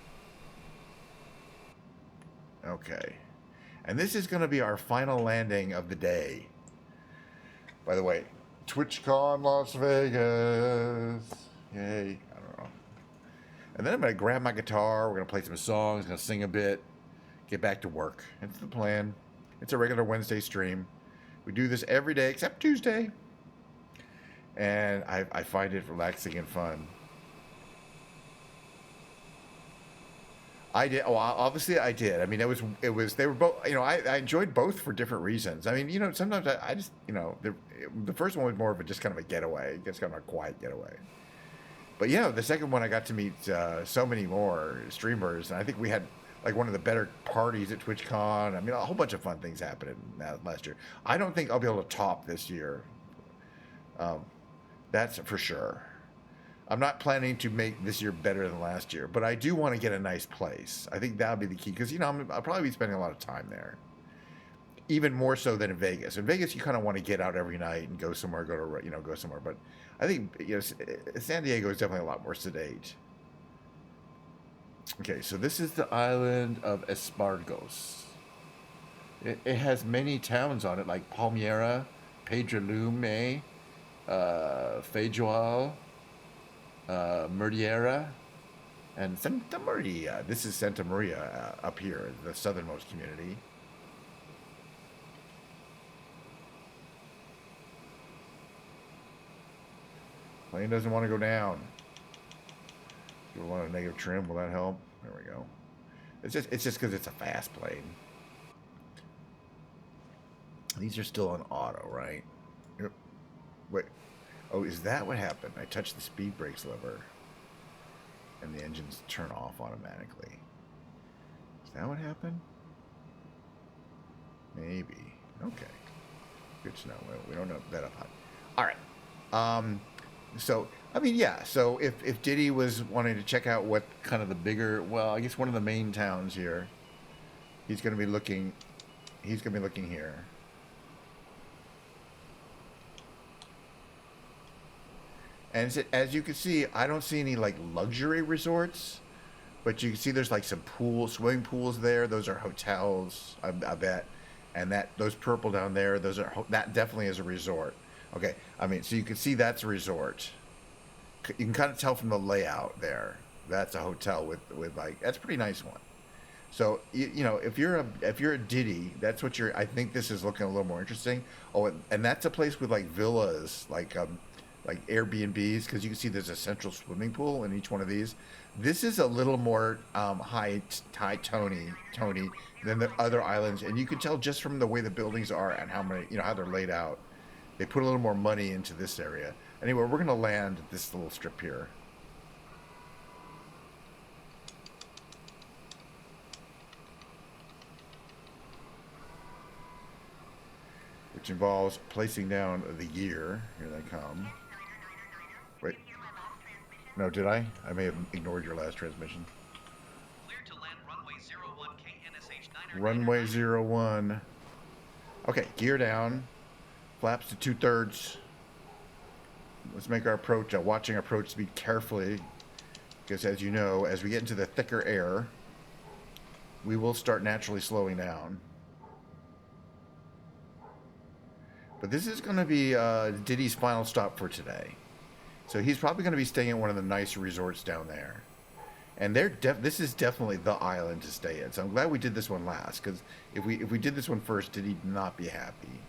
Speaker 1: Okay. And this is going to be our final landing of the day. By the way, TwitchCon Las Vegas. Yay. I don't know. And then I'm going to grab my guitar. We're going to play some songs. Going to sing a bit. Get back to work. That's the plan. It's a regular Wednesday stream. We do this every day except Tuesday. And I find it relaxing and fun. I did. Oh, obviously I did. I mean, it was. They were both. You know, I enjoyed both for different reasons. I mean, you know, sometimes I just, you know, the first one was more of a just kind of a getaway, just kind of a quiet getaway. But yeah, the second one I got to meet so many more streamers, and I think we had like one of the better parties at TwitchCon. I mean, a whole bunch of fun things happened last year. I don't think I'll be able to top this year. That's for sure. I'm not planning to make this year better than last year, but I do want to get a nice place. I think that'll be the key because, you know, I'll probably be spending a lot of time there. Even more so than in Vegas. In Vegas, you kind of want to get out every night and go somewhere, go somewhere. But I think, you know, San Diego is definitely a lot more sedate. Okay, so this is the island of Espargos. It has many towns on it, like Palmyra, Pedrolume, Feijoal, Murdiera, and Santa Maria. This is Santa Maria up here, the southernmost community. Plane doesn't want to go down. Do we want a negative trim? Will that help? There we go. It's just because it's a fast plane. These are still on auto, right? Yep. Wait. Oh, is that what happened? I touched the speed brakes lever, and the engines turn off automatically. Is that what happened? Maybe. Okay. Good to know. We don't know that up high. All right. So, I mean, yeah. So if Diddy was wanting to check out what kind of the bigger, well, I guess one of the main towns here, he's going to be looking here. And as you can see, I don't see any like luxury resorts, but you can see there's like some swimming pools there. Those are hotels, I bet. And those purple down there, that definitely is a resort. Okay, I mean, so you can see that's a resort. You can kind of tell from the layout there. That's a hotel with like, that's a pretty nice one. So you know, if you're a Diddy, that's what I think this is looking a little more interesting. Oh, and that's a place with like villas, like Airbnbs, because you can see there's a central swimming pool in each one of these. This is a little more high Tony than the other islands, and you can tell just from the way the buildings are and how many, you know, how they're laid out. They put a little more money into this area. Anyway, we're gonna land at this little strip here. Which involves placing down the gear. Here they come. Wait. No, did I? I may have ignored your last transmission.
Speaker 2: Clear to land runway 01 KNSH 9er.
Speaker 1: Runway 01. Okay, gear down. Flaps to 2/3. Let's make our approach, watching our approach speed carefully. Because as you know, as we get into the thicker air, we will start naturally slowing down. But this is going to be Diddy's final stop for today. So he's probably going to be staying at one of the nice resorts down there. And this is definitely the island to stay in. So I'm glad we did this one last, because if we did this one first, Diddy'd not be happy.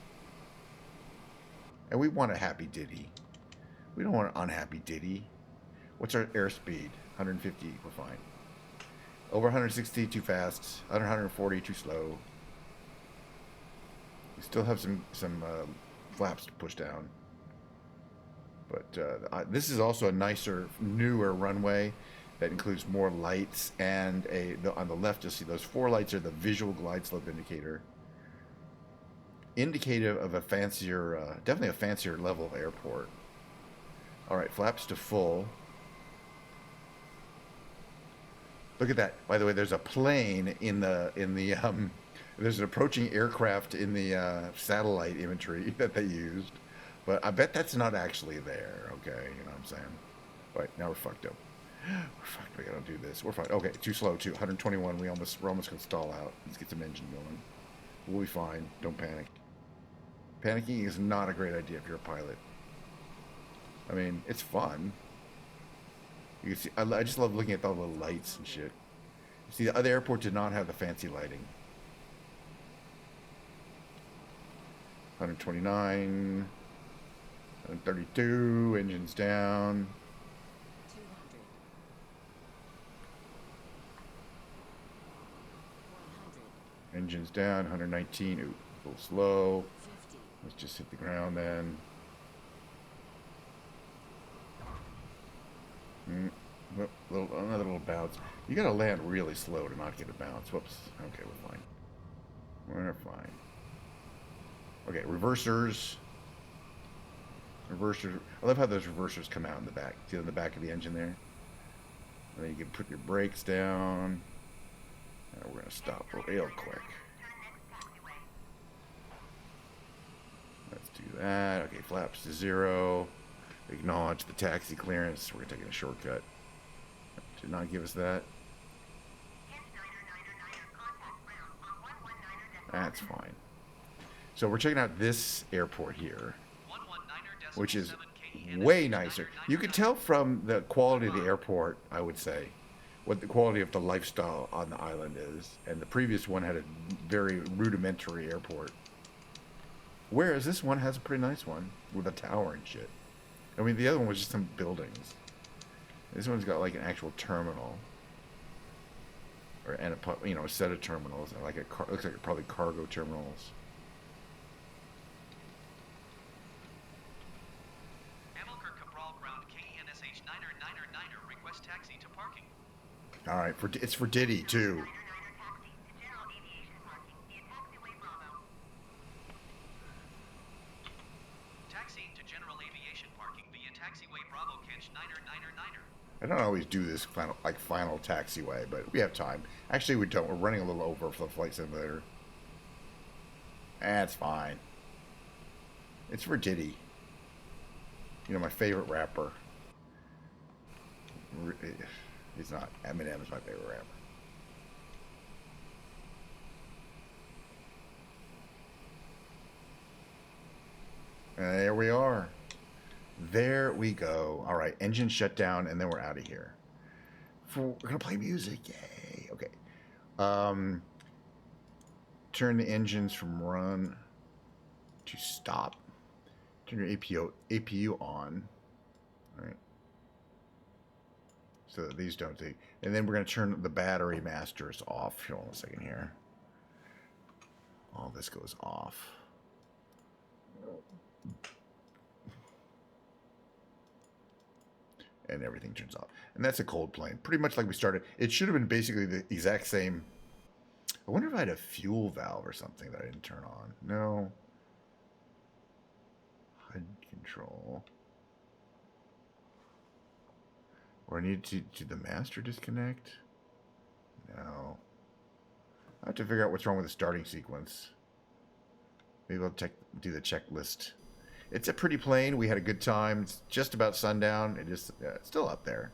Speaker 1: And we want a happy Diddy. We don't want an unhappy Diddy. What's our airspeed? 150. We're fine. Over 160, too fast. Under 140, too slow. We still have some flaps to push down. But this is also a nicer, newer runway that includes more lights and on the left you'll see those 4 lights are the visual glide slope indicator. Indicative of a fancier, definitely a fancier level of airport. All right, flaps to full. Look at that. By the way, there's a plane in the there's an approaching aircraft in the satellite imagery that they used, but I bet that's not actually there. Okay, you know what I'm saying? Right, now we're fucked up. We're fucked. We gotta do this. We're fucked. Okay, too slow. 121. We're almost gonna stall out. Let's get some engine going. We'll be fine. Don't panic. Panicking is not a great idea if you're a pilot. I mean, it's fun. You can see, I just love looking at all the lights and shit. See, the other airport did not have the fancy lighting. 129, 132, engines down. 200. Engines down, 119. Ooh, a little slow. 50. Let's just hit the ground then. Another little bounce. You gotta land really slow to not get a bounce. Whoops. Okay, we're fine. We're fine. Okay, reversers. Reversers. I love how those reversers come out in the back. See on the back of the engine there? And then you can put your brakes down. We're gonna stop real quick. Let's do that. Okay, flaps to 0. Acknowledge the taxi clearance. We're taking a shortcut. Did not give us that. That's fine. So we're checking out this airport here, which is way nicer. You can tell from the quality of the airport, I would say, what the quality of the lifestyle on the island is. And the previous one had a very rudimentary airport. Whereas this one has a pretty nice one with a tower and shit. I mean, the other one was just some buildings. This one's got like an actual terminal, and a set of terminals, and like looks like probably cargo terminals.
Speaker 2: Amilcar Cabral ground KNSH 9er request taxi to parking.
Speaker 1: All right, it's for Diddy too.
Speaker 2: Taxiing to general aviation parking via taxiway Bravo Catch 9er.
Speaker 1: I don't always do this final taxiway, but we have time. Actually, we don't. We're running a little over for the flight simulator. That's fine. It's for Diddy. You know, my favorite rapper. He's not. Eminem is my favorite rapper. And there we are. There we go. All right, engine shut down, and then we're out of here. We're gonna play music. Yay. Okay. Turn the engines from run to stop. Turn your APU on. All right. So that these don't take. And then we're gonna turn the battery masters off. Hold on a second here. All this goes off. And everything turns off. And that's a cold plane. Pretty much like we started. It should have been basically the exact same. I wonder if I had a fuel valve or something that I didn't turn on. No. HUD control. Or I need to the master disconnect? No. I have to figure out what's wrong with the starting sequence. Maybe I'll do the checklist. It's a pretty plane. We had a good time. It's just about sundown. It's still up there.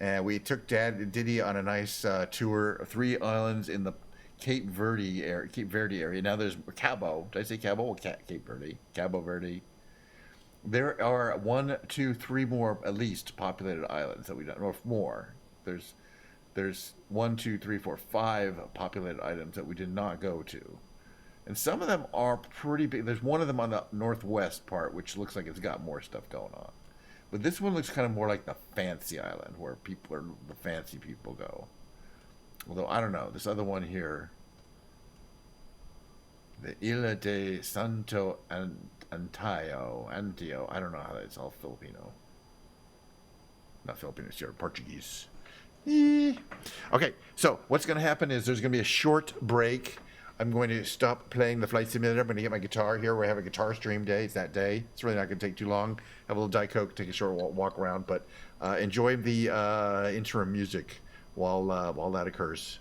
Speaker 1: And we took Diddy on a nice tour of 3 islands in the Cape Verde area. Now there's Cabo. Did I say Cabo or Cape Verde? Cabo Verde. There are 1, 2, 3 more at least populated islands that we don't, or more. There's 1, 2, 3, 4, 5 populated islands that we did not go to. And some of them are pretty big. There's one of them on the northwest part, which looks like it's got more stuff going on. But this one looks kind of more like the fancy island, where people are the fancy people go. Although I don't know, this other one here, the Isla de Santo Antio. I don't know how that. It's all Filipino, not Filipino. It's Portuguese. Okay, so what's going to happen is there's going to be a short break. I'm going to stop playing the flight simulator. I'm going to get my guitar here. We have a guitar stream day. It's that day. It's really not going to take too long. Have a little Diet Coke, take a short walk around, but enjoy the interim music while that occurs.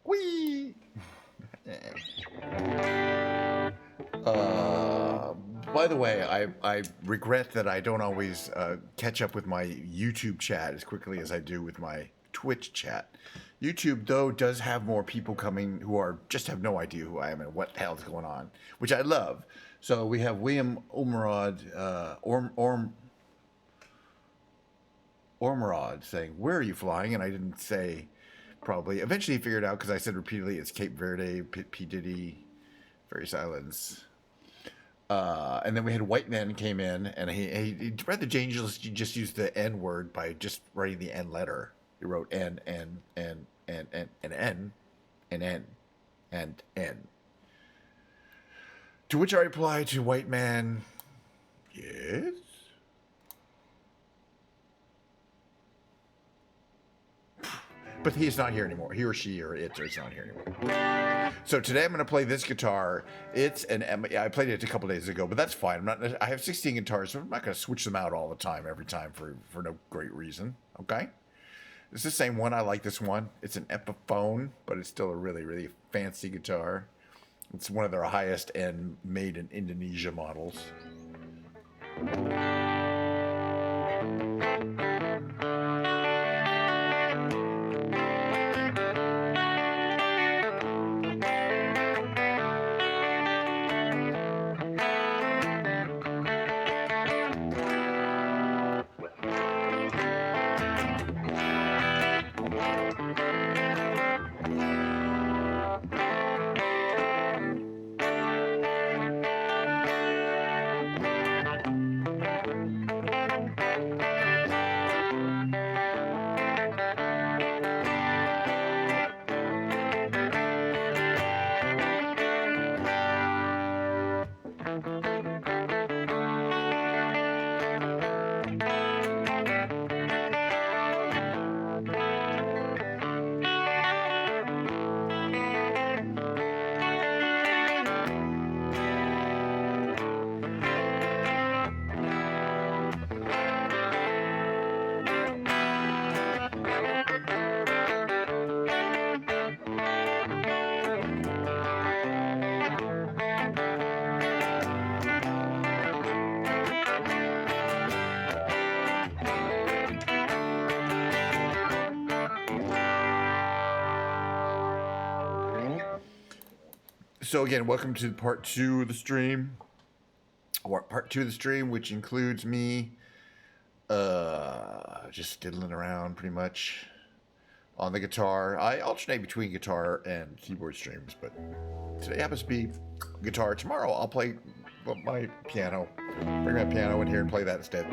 Speaker 1: Whee! Uh, by the way, I regret that I don't always catch up with my YouTube chat as quickly as I do with my Twitch chat. YouTube, though, does have more people coming who are just have no idea who I am and what the hell is going on, which I love. So we have William Ormerod saying, "Where are you flying?" And I didn't say. Probably. Eventually, he figured out because I said repeatedly it's Cape Verde, P. Diddy, various islands. And then we had White Man came in, and he read the changes. You just used the N word by just writing the N letter. He wrote N, N, N, N, N, and N, and N, and N. To which I replied to white man, yes? But he's not here anymore. He or she or it is not here anymore. So today I'm going to play this guitar. I played it a couple days ago, but that's fine. I have 16 guitars, so I'm not going to switch them out all the time, every time for no great reason. Okay? It's the same one. I like this one. It's an Epiphone, but it's still a really, really fancy guitar. It's one of their highest end made in Indonesia models. So again, welcome to part 2 of the stream. Part 2 of the stream, which includes me just diddling around pretty much on the guitar. I alternate between guitar and keyboard streams, but today happens to be guitar. Tomorrow I'll play my piano. Bring my piano in here and play that instead.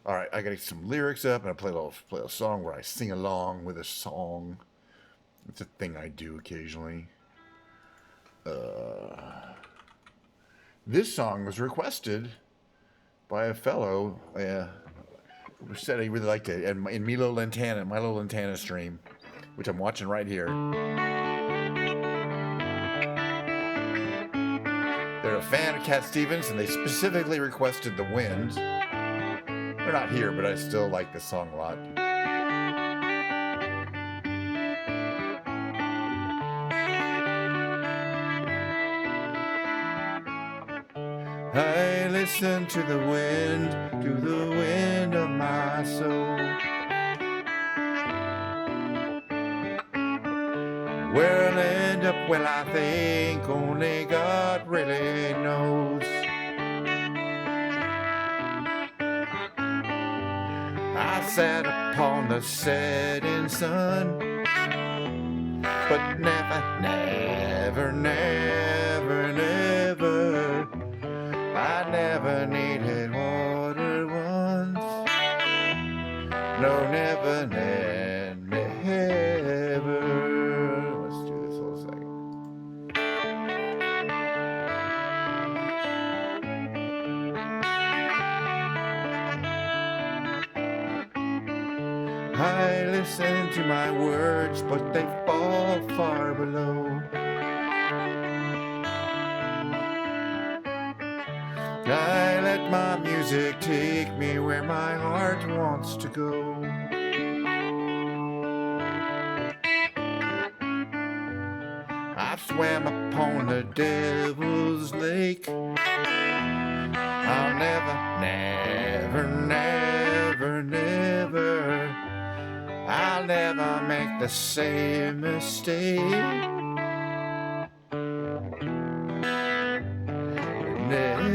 Speaker 1: All right, I gotta get some lyrics up, and I play a little song where I sing along with a song. It's a thing I do occasionally. This song was requested by a fellow who said he really liked it, and in my little Lantana stream, which I'm watching right here. They're a fan of Cat Stevens, and they specifically requested The Wind. They're not here, but I still like this song a lot. I listen to the wind of my soul. Where I'll end up, well, I think only God really knows. I sat upon the setting sun, but never, never, never, never, I never needed water once. No, never, never, never. Let's do this whole second. I listen to my words, but they fall far below. I let my music take me where my heart wants to go. I swam upon the devil's lake. I'll never, never, never, never, I'll never make the same mistake. Never.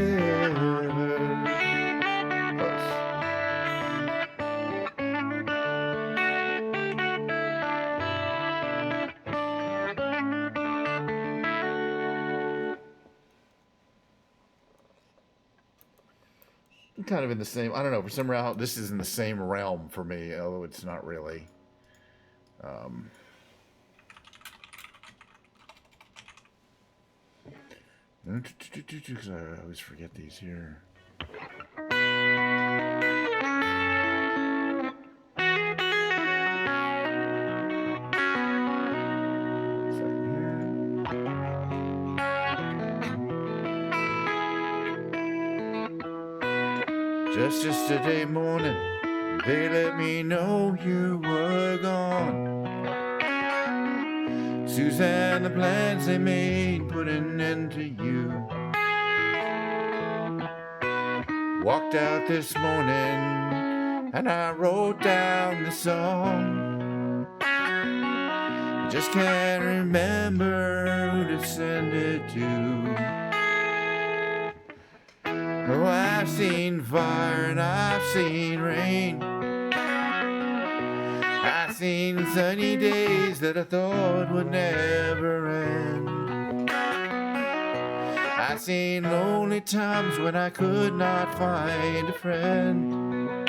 Speaker 1: kind of in the same. I don't know. For some reason, this is in the same realm for me, although it's not really. Because I always forget these here. Just yesterday morning, they let me know you were gone. Suzanne, the plans they made put an end to you. Walked out this morning and I wrote down the song. Just can't remember who to send it to. Oh, I've seen fire and I've seen rain. I've seen sunny days that I thought would never end. I've seen lonely times when I could not find a friend.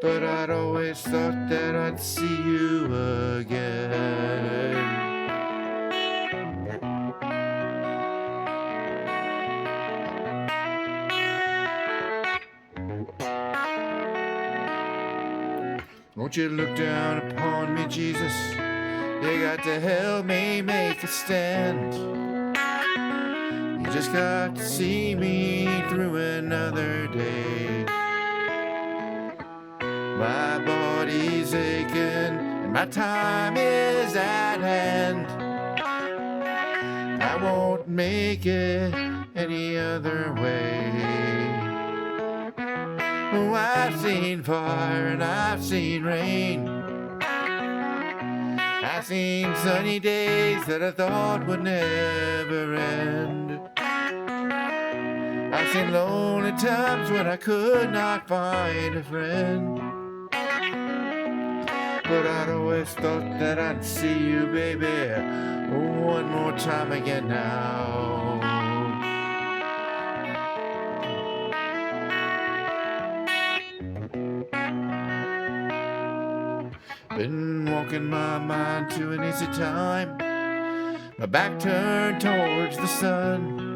Speaker 1: But I'd always thought that I'd see you again. Won't you look down upon me, Jesus? You got to help me make a stand. You just got to see me through another day. My body's aching and my time is at hand. I won't make it any other way. Oh, I've seen fire and I've seen rain. I've seen sunny days that I thought would never end. I've seen lonely times when I could not find a friend. But I'd always thought that I'd see you, baby, one more time again now. Been walking my mind to an easy time, my back turned towards the sun.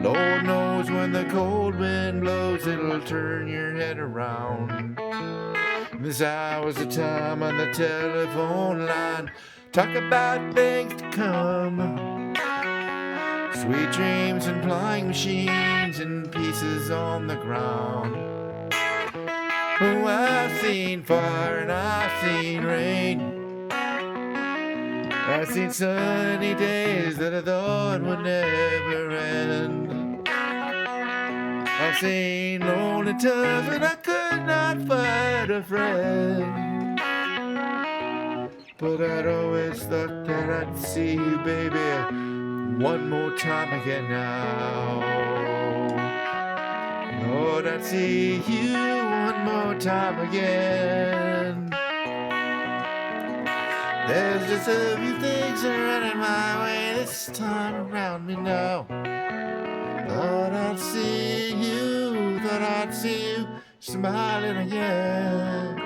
Speaker 1: Lord knows when the cold wind blows, it'll turn your head around. This hour's the time on the telephone line, talk about things to come. Sweet dreams and flying machines and pieces on the ground. Oh, I've seen fire and I've seen rain. I've seen sunny days that I thought would never end. I've seen lonely times when I could not find a friend. But I'd always thought that I'd see you, baby, one more time again now. Lord, I'd see you one more time again. There's just a few things that are running my way this time around me now. Thought I'd see you smiling again.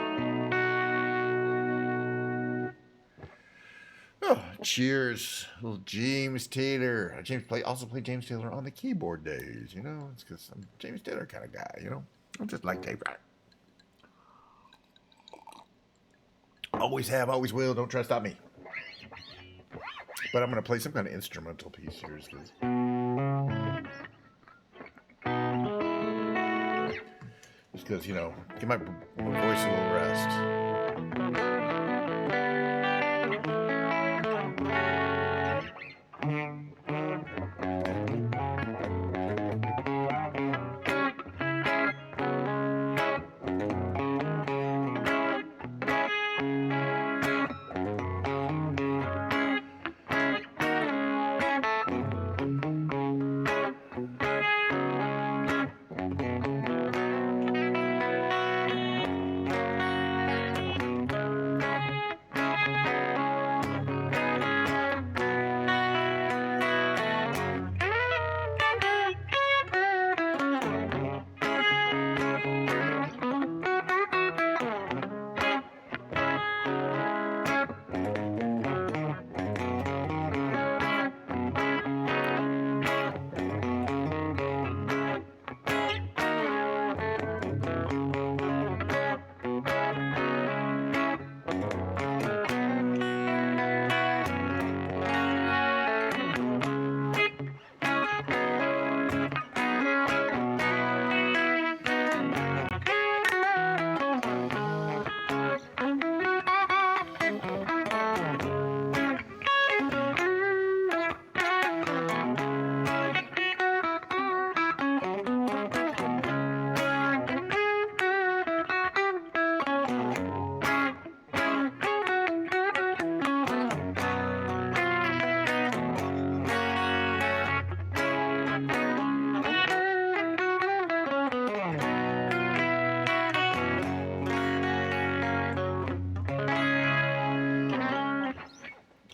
Speaker 1: Oh, cheers, little James Taylor. Also played James Taylor on the keyboard days, you know. It's because I'm a James Taylor kind of guy, you know. I just like tape. Always have, always will. Don't try to stop me. But I'm going to play some kind of instrumental piece here. Just because, you know, give my voice a little rest.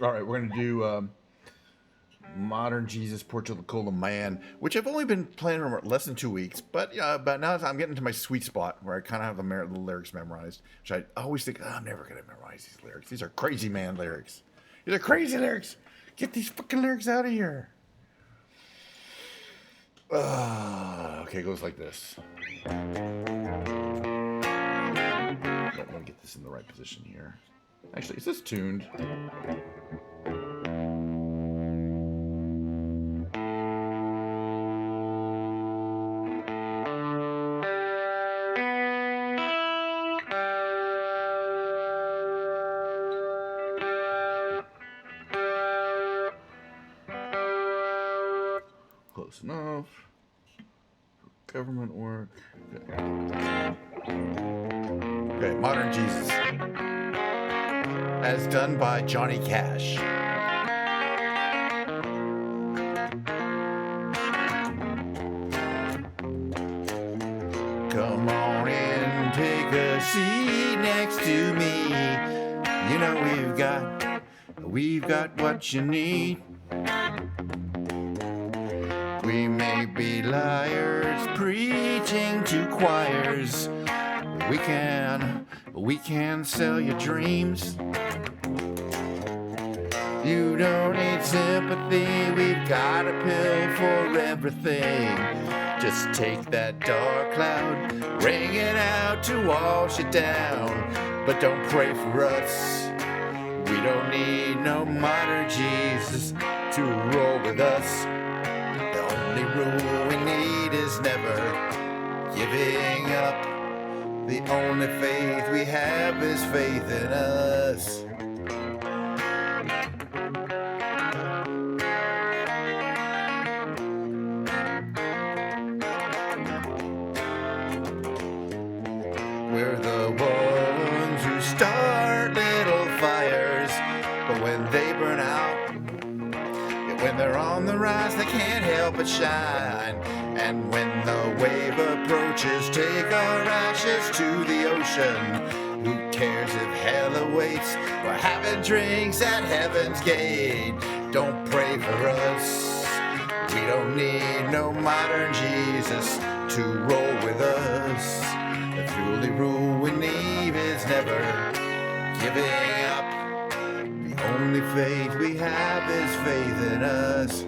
Speaker 1: All right, we're gonna do Modern Jesus, Portugal Man, which I've only been playing for less than 2 weeks, but but now I'm getting to my sweet spot where I kind of have the lyrics memorized. Which I always think, oh, I'm never gonna memorize these lyrics. These are crazy man lyrics. These are crazy lyrics. Get these fucking lyrics out of here. Okay, it goes like this. Let me get this in the right position here. Actually, is this tuned? Close enough. Government work. Okay, Modern Jesus. As done by Johnny Cash. Come on in, take a seat next to me. You know we've got what you need. We may be liars preaching to choirs. We can sell your dreams. You don't need sympathy, we've got a pill for everything. Just take that dark cloud, bring it out to wash it down. But don't pray for us, we don't need no modern Jesus to roll with us. The only rule we need is never giving up. The only faith we have is faith in us. We're the ones who start little fires, but when they burn out, when they're on the rise, they can't help but shine. And when the wave approaches, take our ashes to the ocean. Who cares if hell awaits? We're having drinks at heaven's gate. Don't pray for us. We don't need no modern Jesus to roll with us. The only rule we need is never giving up. The only faith we have is faith in us.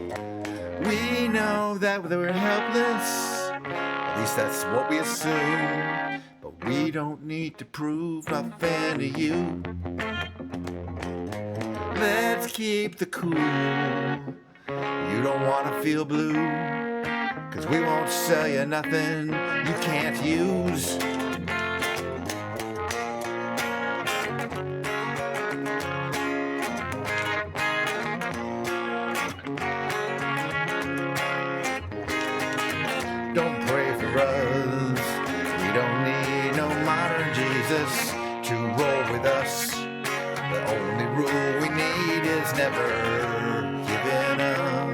Speaker 1: We know that we're helpless, at least that's what we assume. But we don't need to prove nothing to you. Let's keep the cool. You don't want to feel blue, 'cause we won't sell you nothing you can't use. Don't pray for us. We don't need no modern Jesus to roll with us. The only rule we need is never giving up.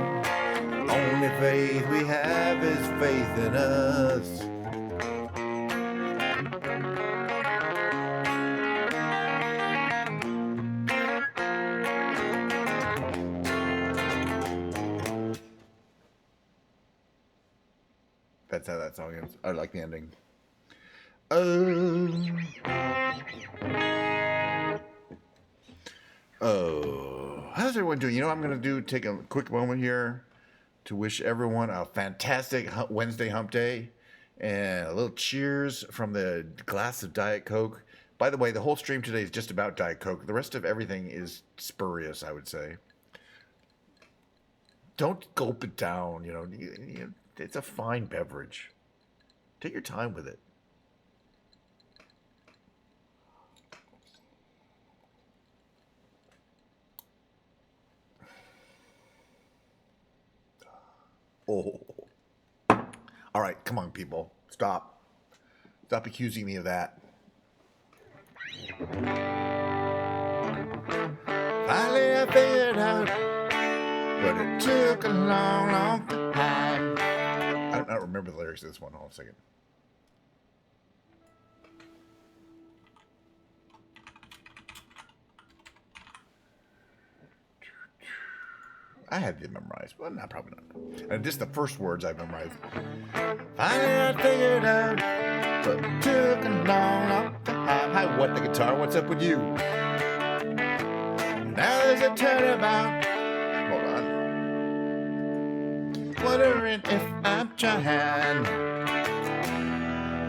Speaker 1: The only faith we have is faith in us. That's how that song ends. I like the ending. How's everyone doing? You know what I'm going to do? Take a quick moment here to wish everyone a fantastic Wednesday hump day and a little cheers from the glass of Diet Coke. By the way, the whole stream today is just about Diet Coke. The rest of everything is spurious, I would say. Don't gulp it down, it's a fine beverage. Take your time with it. Oh. All right, come on, people. Stop. Stop accusing me of that. Finally, I figured out, but it took a long, long time. I don't remember the lyrics of this one. Hold on a second. I had them memorized. Well, not probably not. And just the first words I memorized. Finally, I figured out, but it took a long time. Hi, what the guitar? What's up with you? Now there's a turnabout. Hold on. Wondering if I'm trying.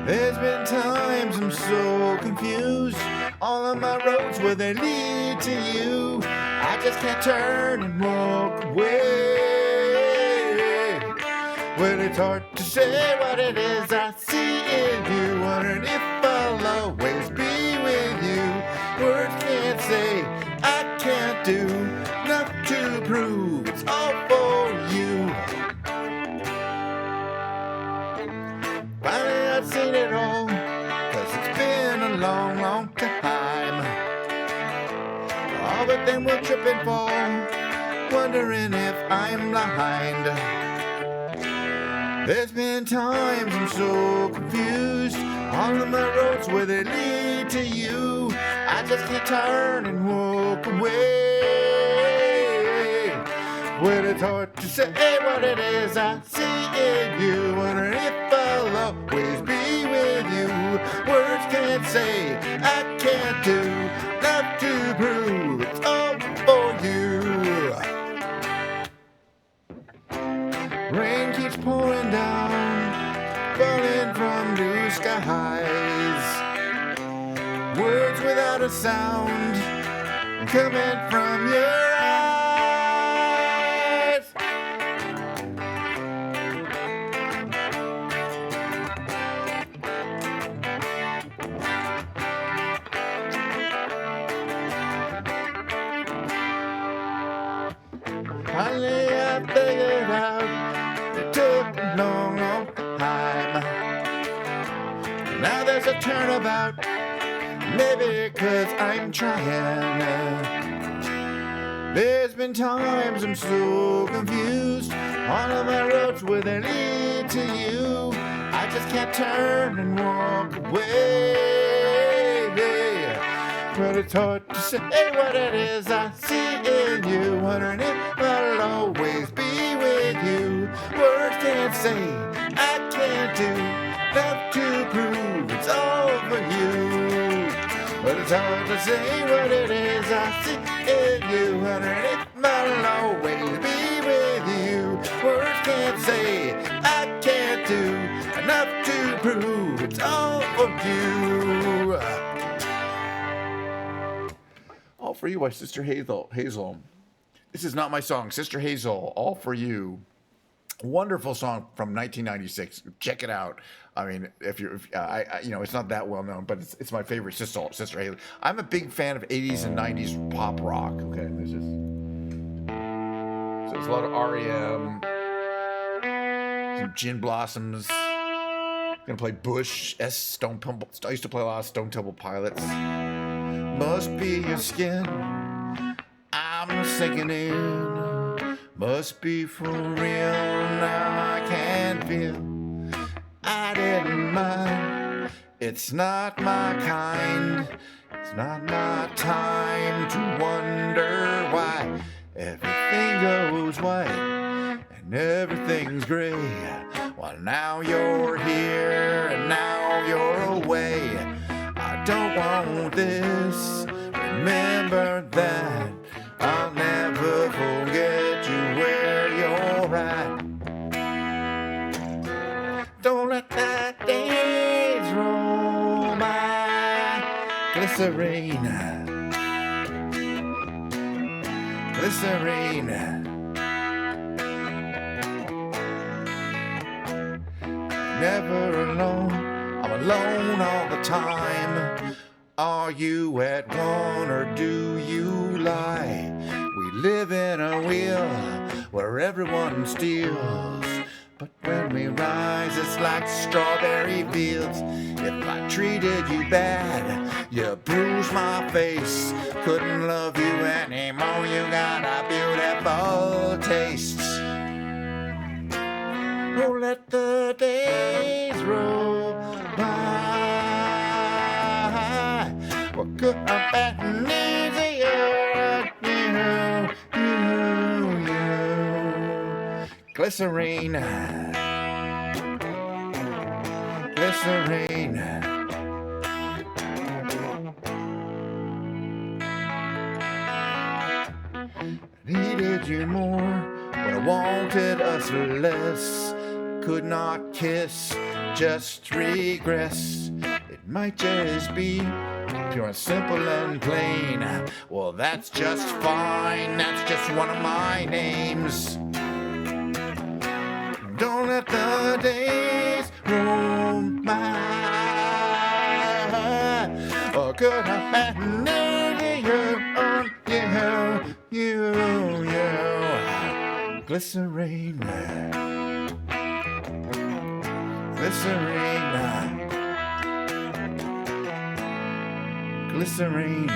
Speaker 1: There's been times I'm so confused. All of my roads, where they lead to you. I just can't turn and walk away. Well, it's hard to say what it is I see in you. Wondering if I'll always be with you. Words can't say, I can't do enough to prove it's all for you. Finally, I've seen it all, 'cause it's been a long, long time. Oh, but then we'll trip and fall, wondering if I'm blind. There's been times I'm so confused, all of my roads, where they lead to you. I just can't turn and walk away. Well, it's hard to say what it is I see in you. Wondering if I'll always be with you. Words can't say, I can't do enough to prove it's all for you. Rain keeps pouring down, falling from blue skies. Words without a sound, coming from your eyes. Finally, I figured out it took a long, long time. Now there's a turnabout, maybe 'cause I'm trying. There's been times I'm so confused, all of my roads, where they lead to you. I just can't turn and walk away. But it's hard to say what it is I see in you. Wondering if I'll always be with you. Words can't say, I can't do enough to prove it's all for you. But it's hard to say what it is I see in you. Wondering if I'll always be with you. Words can't say, I can't do enough to prove it's all for you. All for You by Sister Hazel. This is not my song. Sister Hazel, All for You. Wonderful song from 1996. Check it out. I mean, if it's not that well known, but it's my favorite Sister Hazel. I'm a big fan of 80s and 90s pop rock. Okay, so there's a lot of REM, some Gin Blossoms. Gonna play Bush, Stone Temple. I used to play a lot of Stone Temple Pilots. Must be your skin, I'm sinking in. Must be for real, now I can't feel. I didn't mind, it's not my kind. It's not my time to wonder why everything goes white and everything's gray. Well, now you're here and now you're away. I don't want this, remember that. I'll never forget you where you're at. Don't let that days roll by. Glycerine, glycerine. Never alone, I'm alone all the time. Are you at one or do you lie? We live in a wheel where everyone steals. But when we rise, it's like strawberry fields. If I treated you bad, you bruised my face. Couldn't love you anymore, you got a beautiful taste. Don't let the days roll by. What could have been easier? You. Glycerine. Glycerine. Needed you more when I wanted us less. Could not kiss, just regress. It might just be pure and simple and plain. Well, that's just fine. That's just one of my names. Don't let the days roll by. Or could I manage on you. Glycerine. Glycerine. Glycerine.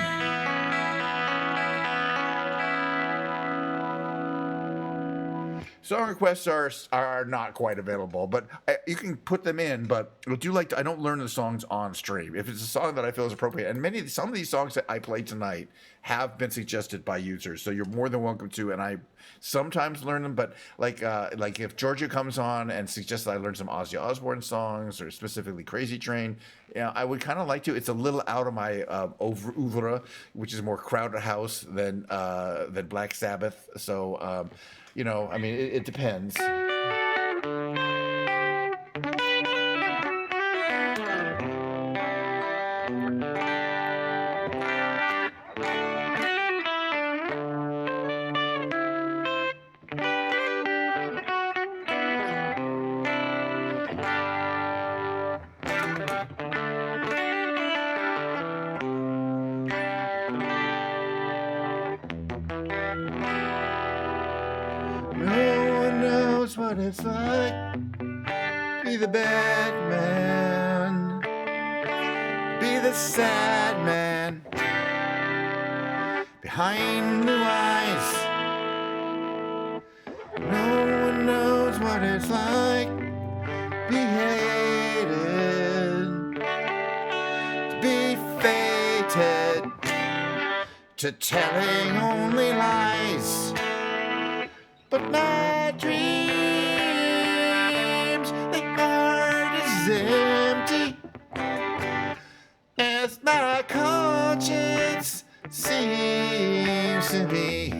Speaker 1: Song requests are not quite available, but you can put them in. But I do like I don't learn the songs on stream. If it's a song that I feel is appropriate, and some of these songs that I played tonight have been suggested by users, so you're more than welcome to. And I sometimes learn them, but like if Georgia comes on and suggests that I learn some Ozzy Osbourne songs or specifically Crazy Train, I would kind of like to. It's a little out of my oeuvre, which is more crowded house than Black Sabbath. So. I mean, it depends. What it's like, be the bad man, be the sad man, behind blue eyes. No one knows what it's like, be hated, to be fated, to telling only lies. But my dreams, they are as empty as my conscience seems to be.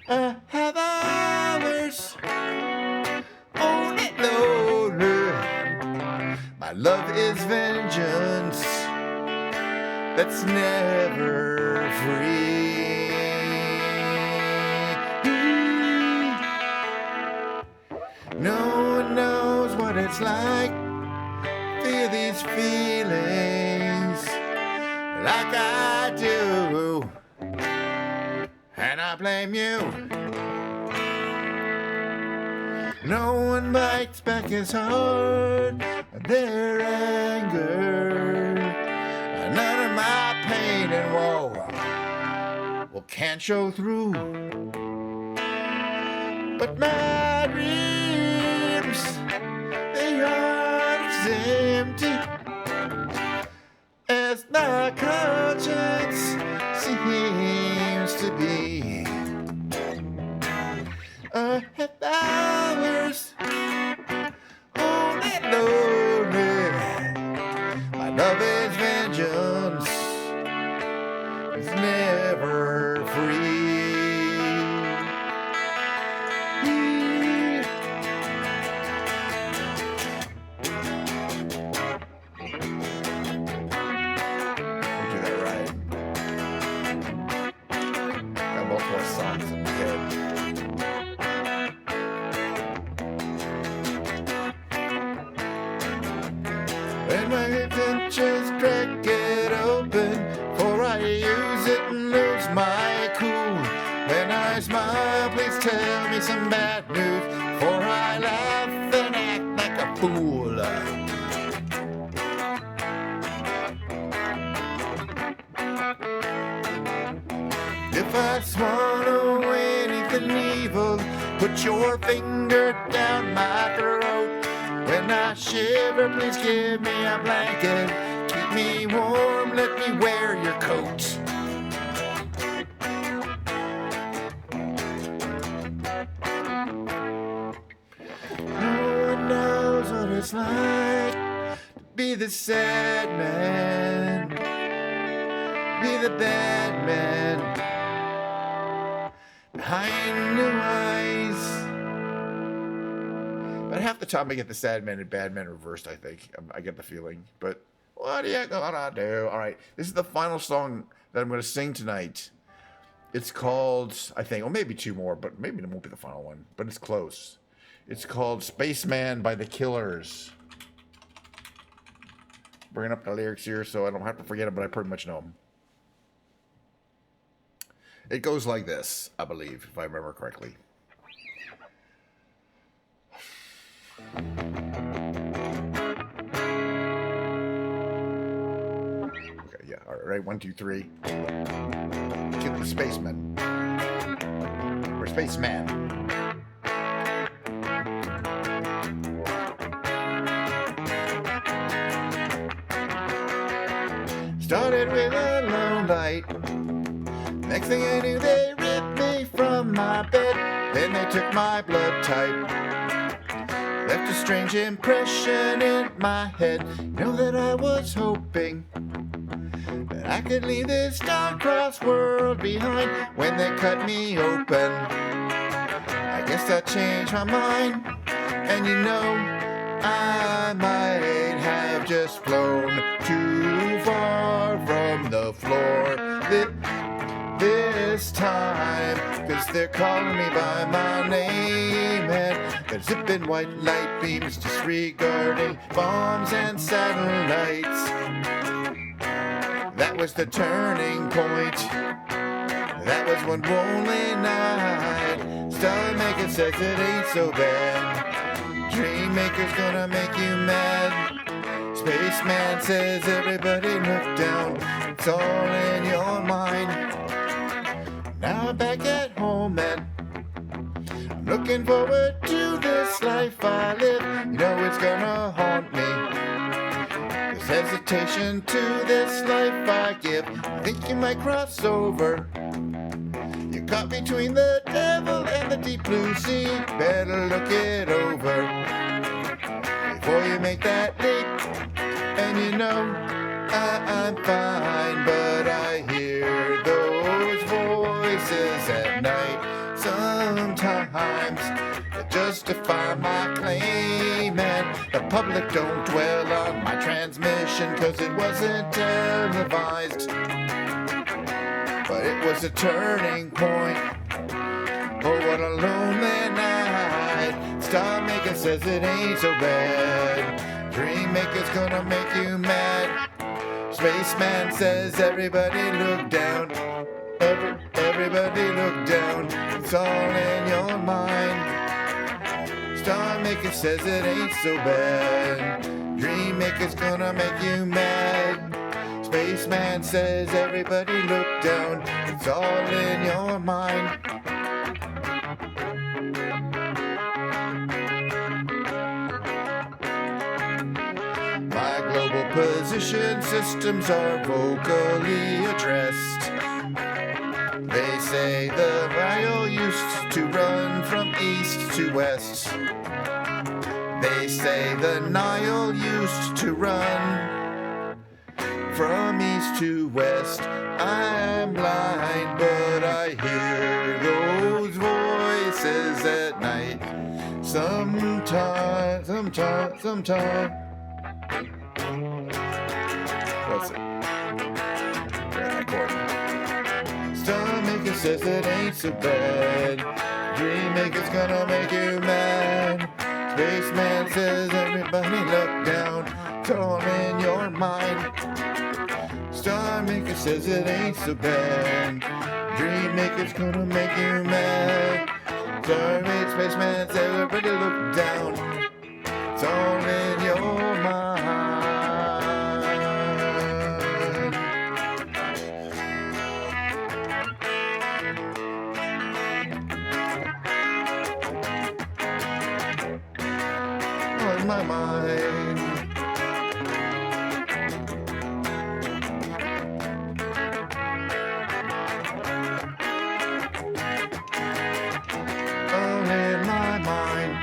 Speaker 1: I have hours only lonely. My love is vengeance that's never free. No one knows what it's like, feel these feelings like I do, and I blame you. No one bites back his heart, their anger, none of my pain and woe can't show through. But my dreams, they are as empty as my conscience seems to be. I have hours only lonely. My love is vengeance, it's never free. And my adventures crack it open, for I use it and lose my cool. When I smile, please tell me some bad news, for I laugh and act like a fool. If I swallow anything evil, put your finger down my throat. When I shiver, please give me a blanket. Keep me warm, let me wear your coat. it's like to be the sad man, be the bad man behind new eyes. But half the time I get the sad man and bad man reversed, I think. I get the feeling. But what are you gonna do? All right, this is the final song that I'm going to sing tonight. It's called, I think, or maybe two more, but maybe it won't be the final one. But it's close. It's called Spaceman by the Killers. Bringing up the lyrics here so I don't have to forget them, but I pretty much know them. It goes like this, I believe, if I remember correctly. Okay, yeah, all right, 1, 2, 3. Kill the spaceman. Or spaceman. Started with a low light. Next thing I knew, they ripped me from my bed. Then they took my blood type. Left a strange impression in my head. Know that I was hoping that I could leave this star-crossed world behind when they cut me open. I guess I changed my mind. And you know, I might have just flown too far from the floor this time, 'cause they're calling me by my name, and they're zipping white light beams disregarding bombs and satellites. That was the turning point. That was one lonely night. Star Maker says it ain't so bad. Dream Maker's gonna make you mad. Spaceman says everybody look down. It's all in your mind. Now I'm back at home and I'm looking forward to this life I live. You know it's gonna haunt me. There's hesitation to this life I give. I think you might cross over. You're caught between the devil and the deep blue sea. Better look it over before you make that leap. And you know I'm fine, but I hear those voices at night sometimes that justify my claim. And the public don't dwell on my transmission 'cause it wasn't televised. But it was a turning point. Oh, what a lonely night. Star Maker says it ain't so bad. Dream Maker's gonna make you mad. Spaceman says everybody look down. Everybody look down. It's all in your mind. Star Maker says it ain't so bad. Dream Maker's gonna make you mad. Spaceman says everybody look down. It's all in your mind. My global position systems are vocally addressed. They say the Nile used to run from east to west. They say the Nile used to run from east to west. I'm blind, but I hear those voices at night. Sometimes. What's it? That chord. Star Maker says it ain't so bad. Dream Maker's gonna make you mad. Spaceman says everybody look down. It's all in your mind. Star Maker says it ain't so bad. Dream Maker's gonna make you mad. Starmate Spaceman says everybody look down. It's all in your mind. On my mind. All in my mind.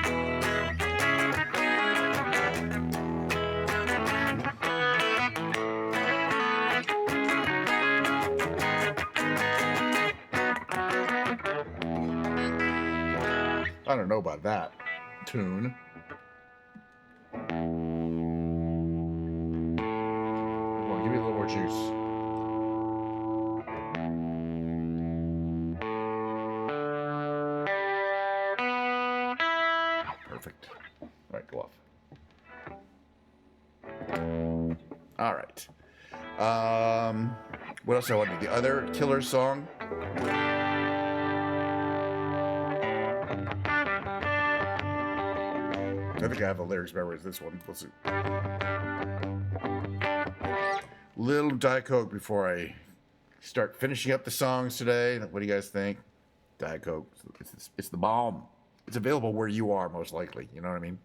Speaker 1: I don't know about that tune. Come on, give me a little more juice. Perfect. All right, go off. All right. What else I want to do? The other killer song. I think I have the lyrics memorized. This one. Let's see. Little Diet Coke before I start finishing up the songs today. What do you guys think? Diet Coke. It's the bomb. It's available where you are, most likely. You know what I mean?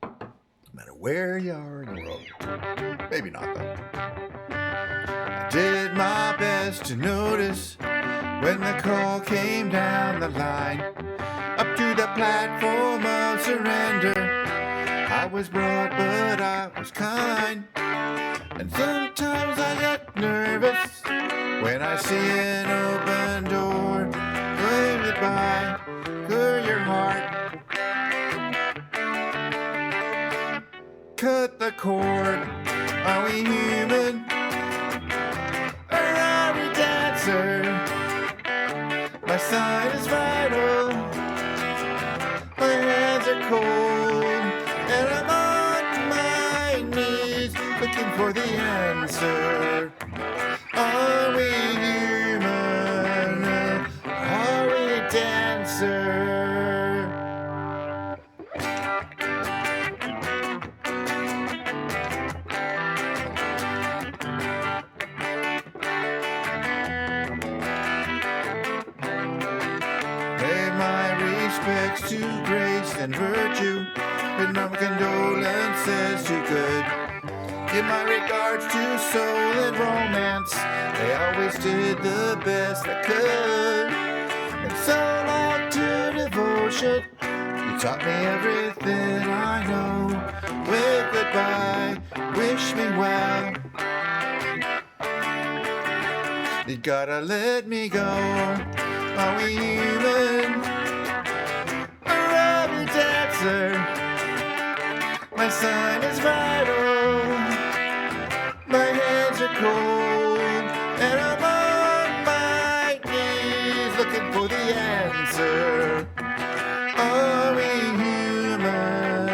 Speaker 1: No matter where you are in the world. Maybe not, though. I did my best to notice when the call came down the line up to the platform of surrender. I was broad, but I was kind. And sometimes I get nervous when I see an open door. Wave goodbye for your heart. Cut the cord. Are we human? Or are we dancer? My sign is vital. My hands are cold. And I'm on my knees looking for the answer. Are we human? Are we dancer? Pay my respects to grace and virtue, but no condolences to good. Give my regards to soul and romance. They always did the best they could. And so long to devotion. You taught me everything I know. Wave goodbye, wish me well. You gotta let me go. Are we human? Or are we dancer? My sign is vital. My hands are cold. And I'm on my knees looking for the answer. Are we human?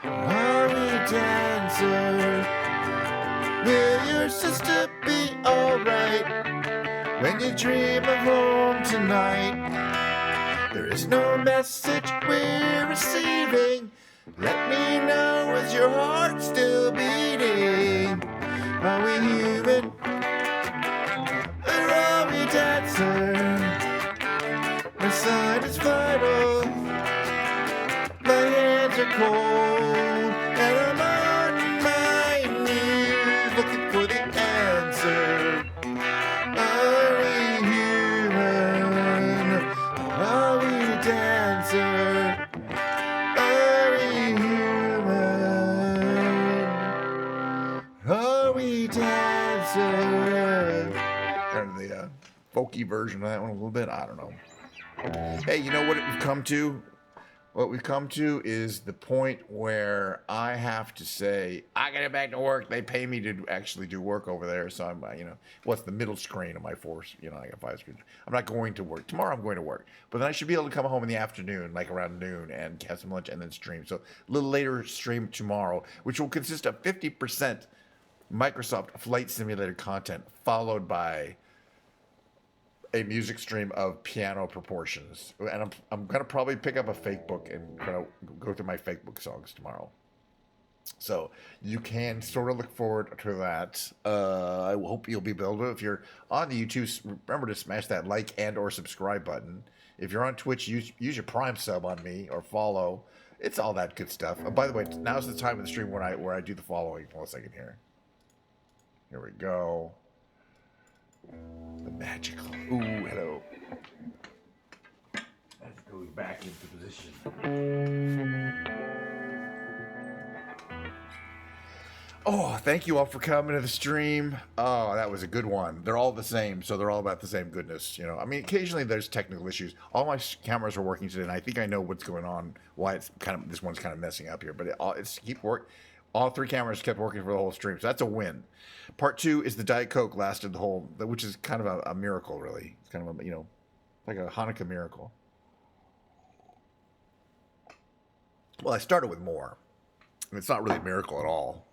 Speaker 1: Are we dancer? Will your sister be alright when you dream of home tonight? There is no message we're receiving. Let me know, is your heart still beating? Are we human? Or are we dancer? My sign is vital. My hands are cold. And I'm on my knees looking for the answer. Are we human? Are we dancer? Are we human? Are we dancer? Kind of the folky version of that one a little bit. I don't know. Hey, you know what we've come to? What we've come to is the point where I have to say, I gotta get back to work. They pay me to actually do work over there. So I'm, what's the middle screen of my force? I got 5 screens. I'm not going to work. Tomorrow I'm going to work. But then I should be able to come home in the afternoon, like around noon, and have some lunch and then stream. So a little later stream tomorrow, which will consist of 50% Microsoft Flight Simulator content, followed by a music stream of piano proportions. And I'm going to probably pick up a fake book and kind of go through my fake book songs tomorrow. So you can sort of look forward to that. I hope you'll be able to. If you're on the YouTube, remember to smash that like and or subscribe button. If you're on Twitch, use your Prime sub on me or follow. It's all that good stuff. By the way, now's the time of the stream where I do the following. Hold on a second here. Here we go. The magical. Ooh, hello. Let's go back into position. Oh, thank you all for coming to the stream. Oh, that was a good one. They're all the same, so they're all about the same goodness. You know, I mean, occasionally there's technical issues. All my cameras are working today, and I think I know what's going on. Why it's kind of this one's kind of messing up here, but it's keep work. All three cameras kept working for the whole stream, so that's a win. Part two is the Diet Coke lasted the whole, which is kind of a miracle, really. It's kind of a like a Hanukkah miracle. Well, I started with more. It's not really a miracle at all.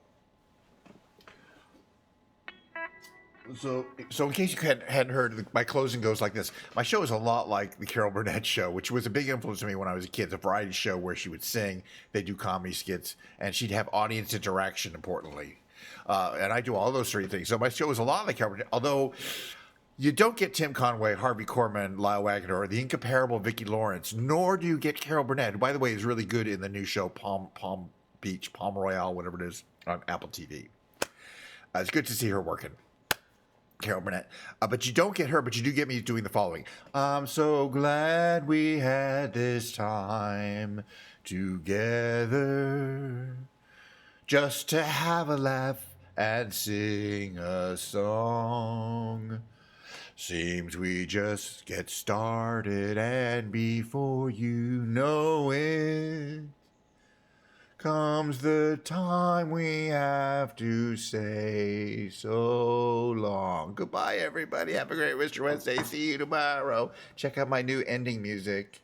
Speaker 1: So in case you hadn't heard, my closing goes like this. My show is a lot like the Carol Burnett show, which was a big influence on me when I was a kid. It's a variety show where she would sing, they do comedy skits, and she'd have audience interaction, importantly. And I do all those three things. So my show is a lot like Carol Burnett, although you don't get Tim Conway, Harvey Korman, Lyle Wagner, or the incomparable Vicki Lawrence, nor do you get Carol Burnett, who, by the way, is really good in the new show Palm Royale, whatever it is, on Apple TV. It's good to see her working. Carol Burnett. But you don't get her, but you do get me doing the following. I'm so glad we had this time together just to have a laugh and sing a song. Seems we just get started, and before you know it, comes the time we have to say so long. Goodbye, everybody. Have a great Mr. Wednesday. See you tomorrow. Check out my new ending music.